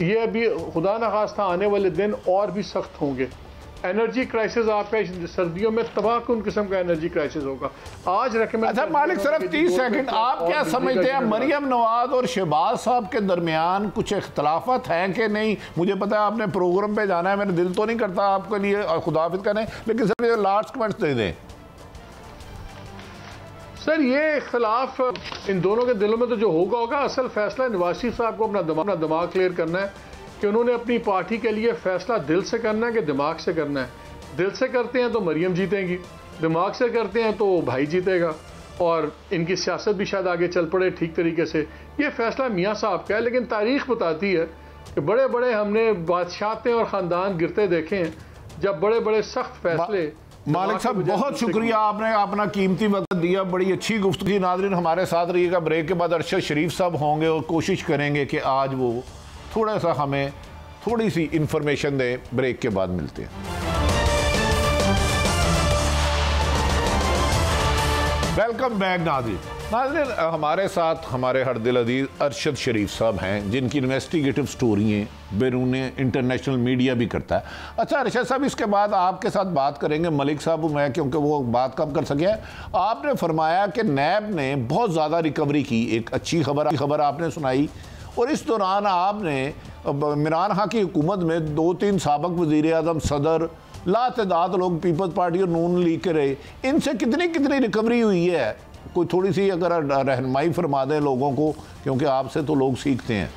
ये अभी खुदा न खास्ता आने वाले दिन और भी सख्त होंगे। एनर्जी क्राइसिस आपका सर्दियों में तबाह कौन किस्म का एनर्जी क्राइसिस होगा। आज रेकमेंड। अच्छा मालिक सिर्फ 30 सेकंड, आप क्या समझते हैं मरियम नवाज और शहबाज साहब के दरमियान कुछ इख्तलाफत हैं कि नहीं? मुझे पता है आपने प्रोग्राम पे जाना है, मेरा दिल तो नहीं करता आपके लिए खुदाफिज करने, लेकिन सर लास्ट कमेंट्स दे दें। सर ये इख्तलाफ इन दोनों के दिलों में तो जो होगा असल फैसला नवाज शरीफ साहब को अपना दिमाग क्लियर करना है कि उन्होंने अपनी पार्टी के लिए फैसला दिल से करना है कि दिमाग से करना है। दिल से करते हैं तो मरियम जीतेंगी, दिमाग से करते हैं तो भाई जीतेगा। और इनकी सियासत भी शायद आगे चल पड़े ठीक तरीके से। ये फैसला मियाँ साहब का है, लेकिन तारीख बताती है कि बड़े बड़े हमने बादशाहतें और ख़ानदान गिरते देखे हैं जब बड़े बड़े सख्त फैसले। मालिक साहब बहुत शुक्रिया, आपने अपना कीमती वक्त दिया, बड़ी अच्छी गुफ्तगू। नाज़रीन हमारे साथ रहिएगा, ब्रेक के बाद अरशद शरीफ साहब होंगे और कोशिश करेंगे कि आज वो थोड़ा सा हमें थोड़ी सी इंफॉर्मेशन दें। ब्रेक के बाद मिलते हैं। वेलकम बैक नाज़रीन हमारे साथ हमारे हर दिल अजीज अरशद शरीफ साहब हैं, जिनकी इन्वेस्टिगेटिव स्टोरियाँ बैरून इंटरनेशनल मीडिया भी करता है। अच्छा अरशद साहब, इसके बाद आपके साथ बात करेंगे मलिक साहब मैं, क्योंकि वो बात कब कर सके। आपने फरमाया कि नैब ने बहुत ज़्यादा रिकवरी की, एक अच्छी खबर आपने सुनाई, और इस दौरान आपने इमरान खान की हुकूमत में 2-3 साबिक़ वज़ीर आज़म, सदर, लातदाद लोग पीपल्स पार्टी और नून लीग के रहे, इनसे कितनी रिकवरी हुई है? कोई थोड़ी सी अगर रहनुमाई फरमा दें लोगों को, क्योंकि आपसे तो लोग सीखते हैं।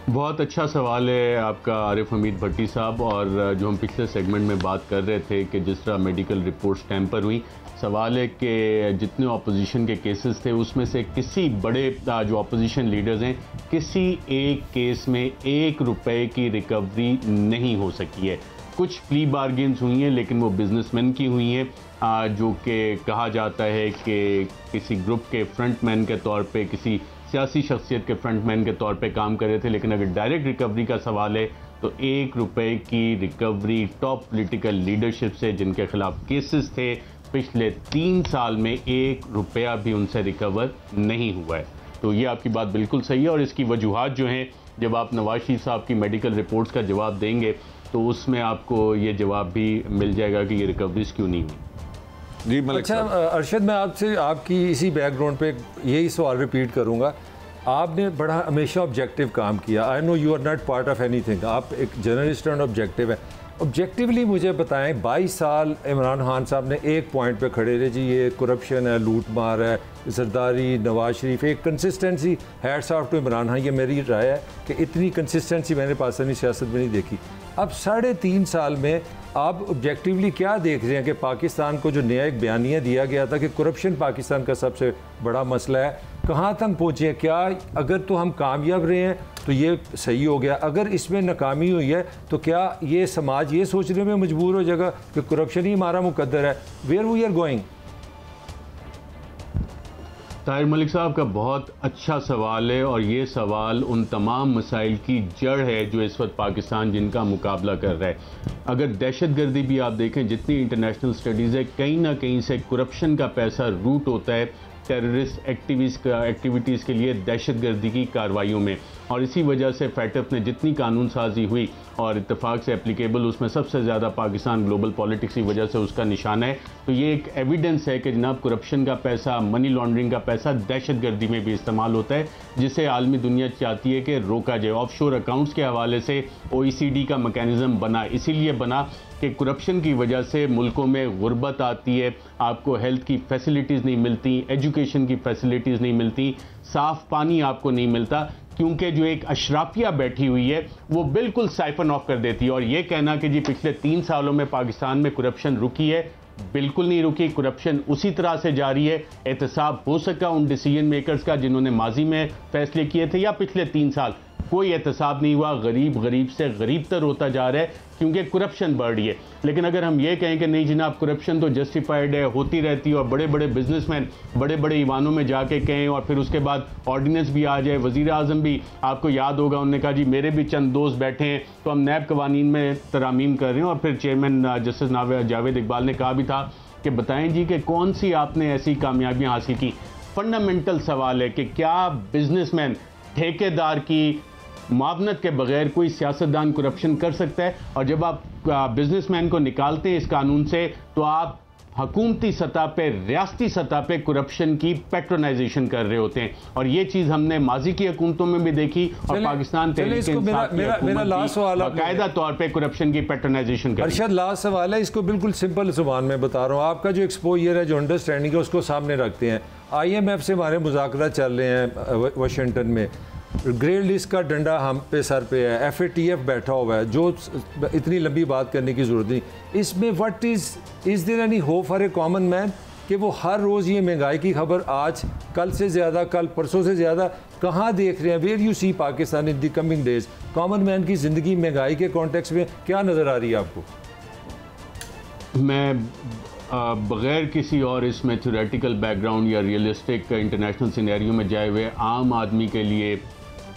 बहुत अच्छा सवाल है आपका आरिफ हमीद भट्टी साहब। और जो हम पिछले सेगमेंट में बात कर रहे थे कि जिस तरह मेडिकल रिपोर्ट्स टैंपर हुई, सवाल है कि जितने अपोजिशन के केसेस थे उसमें से किसी बड़े जो अपोजिशन लीडर्स हैं, किसी एक केस में 1 रुपए की रिकवरी नहीं हो सकी है। कुछ प्ली बार्गेन्स हुई हैं, लेकिन वो बिजनेसमैन की हुई हैं, जो कि कहा जाता है कि किसी ग्रुप के फ्रंटमैन के तौर पे, किसी सियासी शख्सियत के फ्रंटमैन के तौर पे काम कर रहे थे। लेकिन अगर डायरेक्ट रिकवरी का सवाल है तो 1 रुपए की रिकवरी टॉप पॉलिटिकल लीडरशिप से, जिनके खिलाफ केसेस थे, पिछले 3 साल में 1 रुपया भी उनसे रिकवर नहीं हुआ है। तो ये आपकी बात बिल्कुल सही है। और इसकी वजूहात जो हैं, जब आप नवाज शरीफ साहब की मेडिकल रिपोर्ट्स का जवाब देंगे तो उसमें आपको ये जवाब भी मिल जाएगा कि ये रिकवरीज क्यों नहीं हुई। जी मलिक अच्छा अरशद, मैं आपसे आपकी इसी बैकग्राउंड पे यही सवाल रिपीट करूंगा। आपने बड़ा हमेशा ऑब्जेक्टिव काम किया। I know you are not part of anything, आप एक जर्नलिस्ट एंड ऑब्जेक्टिव है। ऑब्जेक्टिवली मुझे बताएं, 22 साल इमरान खान साहब ने एक पॉइंट पे खड़े रहे, जी ये करप्शन है, लूट मार है, जरदारी, नवाज शरीफ, एक consistency. Hats off to Imran Khan, ये मेरी राय है कि इतनी कंसिस्टेंसी मैंने पाकिस्तानी सियासत में नहीं देखी। अब 3.5 साल में आप ऑब्जेक्टिवली क्या देख रहे हैं कि पाकिस्तान को जो नया एक बयानिया दिया गया था कि करप्शन पाकिस्तान का सबसे बड़ा मसला है, कहाँ तक पहुँचे हैं? क्या अगर तो हम कामयाब रहे हैं तो ये सही हो गया, अगर इसमें नाकामी हुई है तो क्या ये समाज ये सोचने में मजबूर हो जाएगा कि करप्शन ही हमारा मुकद्दर है? Where we are going? Tahir Malik साहब का बहुत अच्छा सवाल है, और ये सवाल उन तमाम मसाइल की जड़ है जो इस वक्त पाकिस्तान जिनका मुकाबला कर रहा है। अगर दहशतगर्दी भी आप देखें, जितनी इंटरनेशनल स्टडीज़ है, कहीं ना कहीं से करप्शन का पैसा रूट होता है टेररिस्ट एक्टिविटीज़ के लिए, दहशतगर्दी की कार्रवाइयों में। और इसी वजह से फैटफ ने जितनी कानून साजी हुई और इत्तेफाक से एप्लीकेबल, उसमें सबसे ज़्यादा पाकिस्तान ग्लोबल पॉलिटिक्स की वजह से उसका निशाना है। तो ये एक एविडेंस है कि जनाब करप्शन का पैसा, मनी लॉन्ड्रिंग का पैसा दहशतगर्दी में भी इस्तेमाल होता है, जिसे आलमी दुनिया चाहती है कि रोका जाए। ऑफशोर अकाउंट्स के हवाले से OECD का मैकेनिज़्म बना, इसीलिए बना कि करप्शन की वजह से मुल्कों में गुर्बत आती है, आपको हेल्थ की फैसिलिटीज़ नहीं मिलती, एजुकेशन की फैसिलिटीज़ नहीं मिलती, साफ़ पानी आपको नहीं मिलता, क्योंकि जो एक अशराफिया बैठी हुई है वो बिल्कुल साइफन ऑफ कर देती है। और ये कहना कि जी पिछले 3 सालों में पाकिस्तान में करप्शन रुकी है, बिल्कुल नहीं रुकी। करप्शन उसी तरह से जारी है। एहतसाब हो सका उन डिसीजन मेकर्स का जिन्होंने माजी में फैसले किए थे, या पिछले 3 साल कोई एहतसाब नहीं हुआ। गरीब से गरीब तर होता जा रहा है क्योंकि करप्शन बढ़ रही है। लेकिन अगर हम ये कहें कि नहीं जनाब करप्शन तो जस्टिफाइड है, होती रहती है, और बड़े बड़े बिजनेसमैन बड़े बड़े ईवानों में जाके कहें और फिर उसके बाद ऑर्डिनेंस भी आ जाए, वज़ीर आज़म भी आपको याद होगा उन्होंने कहा जी मेरे भी चंद दोस्त बैठे हैं तो हम नैब कवानीन में तरामीम कर रहे हैं। और फिर चेयरमैन जस्टिस जावेद इकबाल ने कहा भी था कि बताएं जी कि कौन सी आपने ऐसी कामयाबियाँ हासिल की। फंडामेंटल सवाल है कि क्या बिजनेसमैन, ठेकेदार की मुआवनत के बगैर कोई सियासतदान करप्शन कर सकता है? और जब आप बिजनेसमैन को निकालते हैं इस कानून से तो आप हुकूमती सतह पे, रियासती सतह पे करप्शन की पैट्रोनाइजेशन कर रहे होते हैं। और ये चीज़ हमने माजी की हुकूमतों में भी देखी और पाकिस्तान बाकायदा तौर पे करप्शन की पैट्रोनाइजेशन कर। अरशद लास्ट सवाल है, इसको बिल्कुल सिंपल जुबान में बता रहा हूँ। आपका जो एक्सपोजर है, जो अंडरस्टैंडिंग है, उसको सामने रखते हैं। IMF से हमारे मुज़ाकरा चल रहे हैं वाशिंगटन में, ग्रे लिस्ट का डंडा हम पे सर पे है, FATF बैठा हुआ है, जो इतनी लंबी बात करने की ज़रूरत नहीं। इसमें what is there any hope for a common man? कि वो हर रोज़ ये महंगाई की खबर आज कल से ज़्यादा, कल परसों से ज़्यादा कहाँ देख रहे हैं? Where you see Pakistan in the coming days? Common man की ज़िंदगी महंगाई के कॉन्टेक्स्ट में क्या नज़र आ रही है आपको? मैं बग़ैर किसी और इसमें थ्योरेटिकल बैकग्राउंड या रियलिस्टिक इंटरनेशनल सिनेरियो में जाए हुए आम आदमी के लिए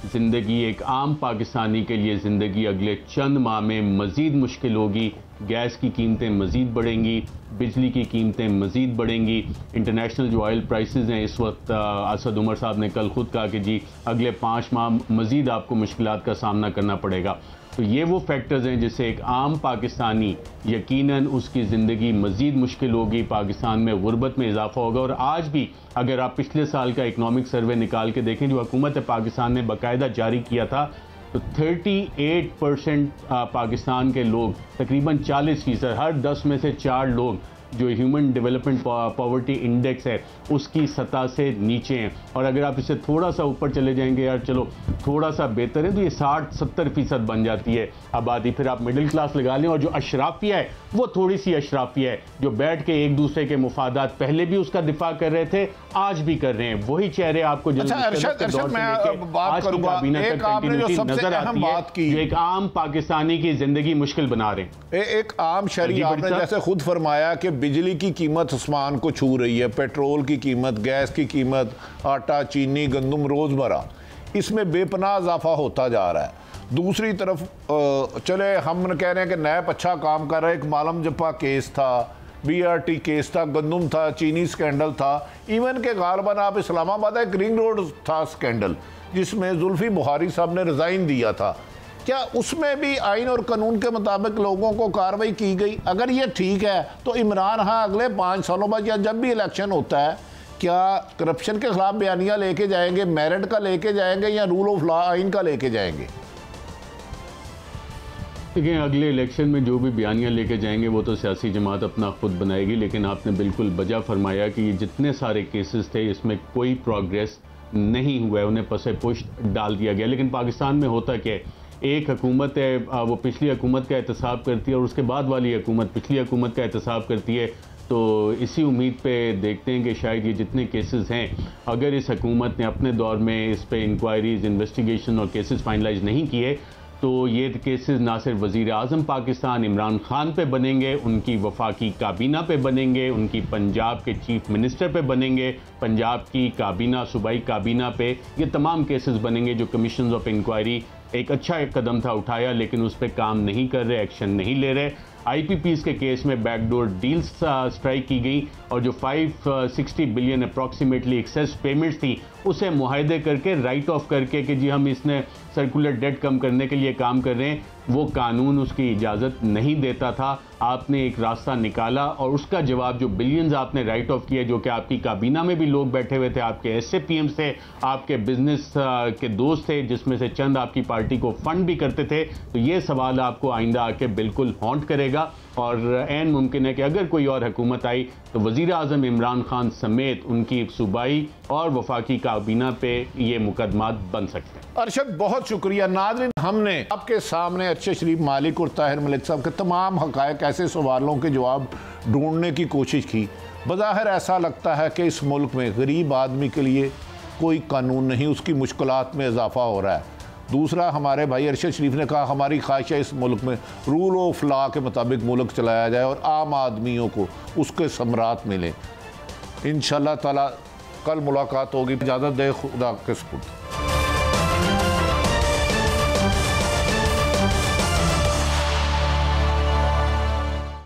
ज़िंदगी, एक आम पाकिस्तानी के लिए ज़िंदगी अगले चंद माह में मज़ीद मुश्किल होगी। गैस की कीमतें मज़ीद बढ़ेंगी, बिजली की कीमतें मज़ीद बढ़ेंगी। इंटरनेशनल जो ऑयल प्राइसेस हैं इस वक्त, असद उमर साहब ने कल ख़ुद कहा कि जी अगले 5 माह मज़ीद आपको मुश्किलात का सामना करना पड़ेगा। तो ये वो फैक्टर्स हैं जिससे एक आम पाकिस्तानी यकीनन उसकी ज़िंदगी मज़ीद मुश्किल होगी, पाकिस्तान में गुर्बत में इजाफा होगा। और आज भी अगर आप पिछले साल का इकनॉमिक सर्वे निकाल के देखें जो हुकूमत पाकिस्तान ने बाकायदा जारी किया था, तो 38% पाकिस्तान के लोग, तकरीबन 40%, हर 10 में से 4 लोग जो ह्यूमन डेवलपमेंट पॉवर्टी इंडेक्स है उसकी सतह से नीचे हैं। और अगर आप इससे थोड़ा सा ऊपर चले जाएंगे, यार चलो थोड़ा सा बेहतर है, तो ये 60-70% बन जाती है आबादी। फिर आप मिडिल क्लास लगा लें, और जो अशराफिया है वो थोड़ी सी अशराफिया है जो बैठ के एक दूसरे के मुफादात पहले भी उसका दिफा कर रहे थे, आज भी कर रहे हैं। वही चेहरे आपको अच्छा, अरशद मैं बात करूंगा, एक आपने जो सबसे अहम बात की, एक आम पाकिस्तानी की जिंदगी मुश्किल बना रहे हैं। एक आम शहरी, आपने जैसे खुद फरमाया कि बिजली की कीमत आसमान को छू रही है, पेट्रोल की कीमत, गैस की कीमत, आटा, चीनी, गंदम, रोज़मर्रा इसमें बेपनाह इजाफा होता जा रहा है। दूसरी तरफ चले हम कह रहे हैं कि नैब अच्छा काम कर रहा है, एक मालम जप्पा केस था, BRT केस था, गंदम था, चीनी स्कैंडल था, इवन के गालबन आप इस्लामाबाद एक रिंग रोड था स्कैंडल जिसमें जुल्फी बुखारी साहब ने रिज़ाइन दिया था। क्या उसमें भी आइन और कानून के मुताबिक लोगों को कार्रवाई की गई? अगर ये ठीक है तो इमरान खान अगले 5 सालों बाद या जब भी इलेक्शन होता है क्या करप्शन के खिलाफ बयानियाँ लेके जाएंगे, मेरिट का लेके जाएंगे या रूल ऑफ लॉ आइन का लेके जाएंगे? देखिए, अगले इलेक्शन में जो भी बयानियाँ लेके जाएंगे वो तो सियासी जमात अपना खुद बनाएगी, लेकिन आपने बिल्कुल बजा फरमाया कि ये जितने सारे केसेस थे इसमें कोई प्रोग्रेस नहीं हुआ है, उन्हें पसे पुष्ट डाल दिया गया। लेकिन पाकिस्तान में होता क्या है, एक हुकूमत है वो पिछली हुकूमत का एहतसाब करती है और उसके बाद वाली हुकूमत पिछली हुकूमत का एहतसाब करती है। तो इसी उम्मीद पे देखते हैं कि शायद ये जितने केसेस हैं, अगर इस हुकूमत ने अपने दौर में इस पे इंक्वायरीज, इन्वेस्टिगेशन और केसेस फाइनलाइज नहीं किए तो ये केसेस ना सिर्फ वज़ीर आज़म पाकिस्तान इमरान खान पे बनेंगे, उनकी वफाकी काबीना पे बनेंगे, उनकी पंजाब के चीफ मिनिस्टर पे बनेंगे, पंजाब की काबीना, सूबाई काबीना पे ये तमाम केसेस बनेंगे जो कमीशन ऑफ इंक्वायरी एक अच्छा कदम था उठाया, लेकिन उस पर काम नहीं कर रहे, एक्शन नहीं ले रहे। IPPs के केस में बैकडोर डील्स स्ट्राइक की गई और जो 560 बिलियन अप्रॉक्सीमेटली एक्सेस पेमेंट्स थी उसे मुआहदे करके राइट ऑफ करके कि जी हम इसने सर्कुलर डेट कम करने के लिए काम कर रहे हैं, वो कानून उसकी इजाज़त नहीं देता था। आपने एक रास्ता निकाला और उसका जवाब जो बिलियंस आपने राइट ऑफ किए, जो कि आपकी काबीना में भी लोग बैठे हुए थे, आपके SAPMs थे, आपके बिजनेस के दोस्त थे जिसमें से चंद आपकी पार्टी को फंड भी करते थे। तो ये सवाल आपको आइंदा आके बिल्कुल हॉन्ट करेगा और ऐन मुमकिन है कि अगर कोई और हुकूमत आई तो वज़ीर आज़म इमरान खान समेत उनकी सूबाई और वफाकी काबीना पे ये मुकदमात बन सकते हैं। अरशद, बहुत शुक्रिया। नाज़रीन, हमने आपके सामने अरशद शरीफ मालिक और ताहिर मलिक साहब के तमाम हक़ाइक़, ऐसे सवालों के जवाब ढूंढने की कोशिश की। बज़ाहिर ऐसा लगता है कि इस मुल्क में गरीब आदमी के लिए कोई कानून नहीं, उसकी मुश्किलात में इजाफा हो रहा है। दूसरा, हमारे भाई अरशद शरीफ ने कहा हमारी ख्वाहिश है इस मुल्क में रूल ऑफ लॉ के मुताबिक मुल्क चलाया जाए और आम आदमियों को उसके समरात मिले। इंशाअल्लाह ताला कल मुलाकात होगी। इजाज़त दे, खुदा के सुपुर्द।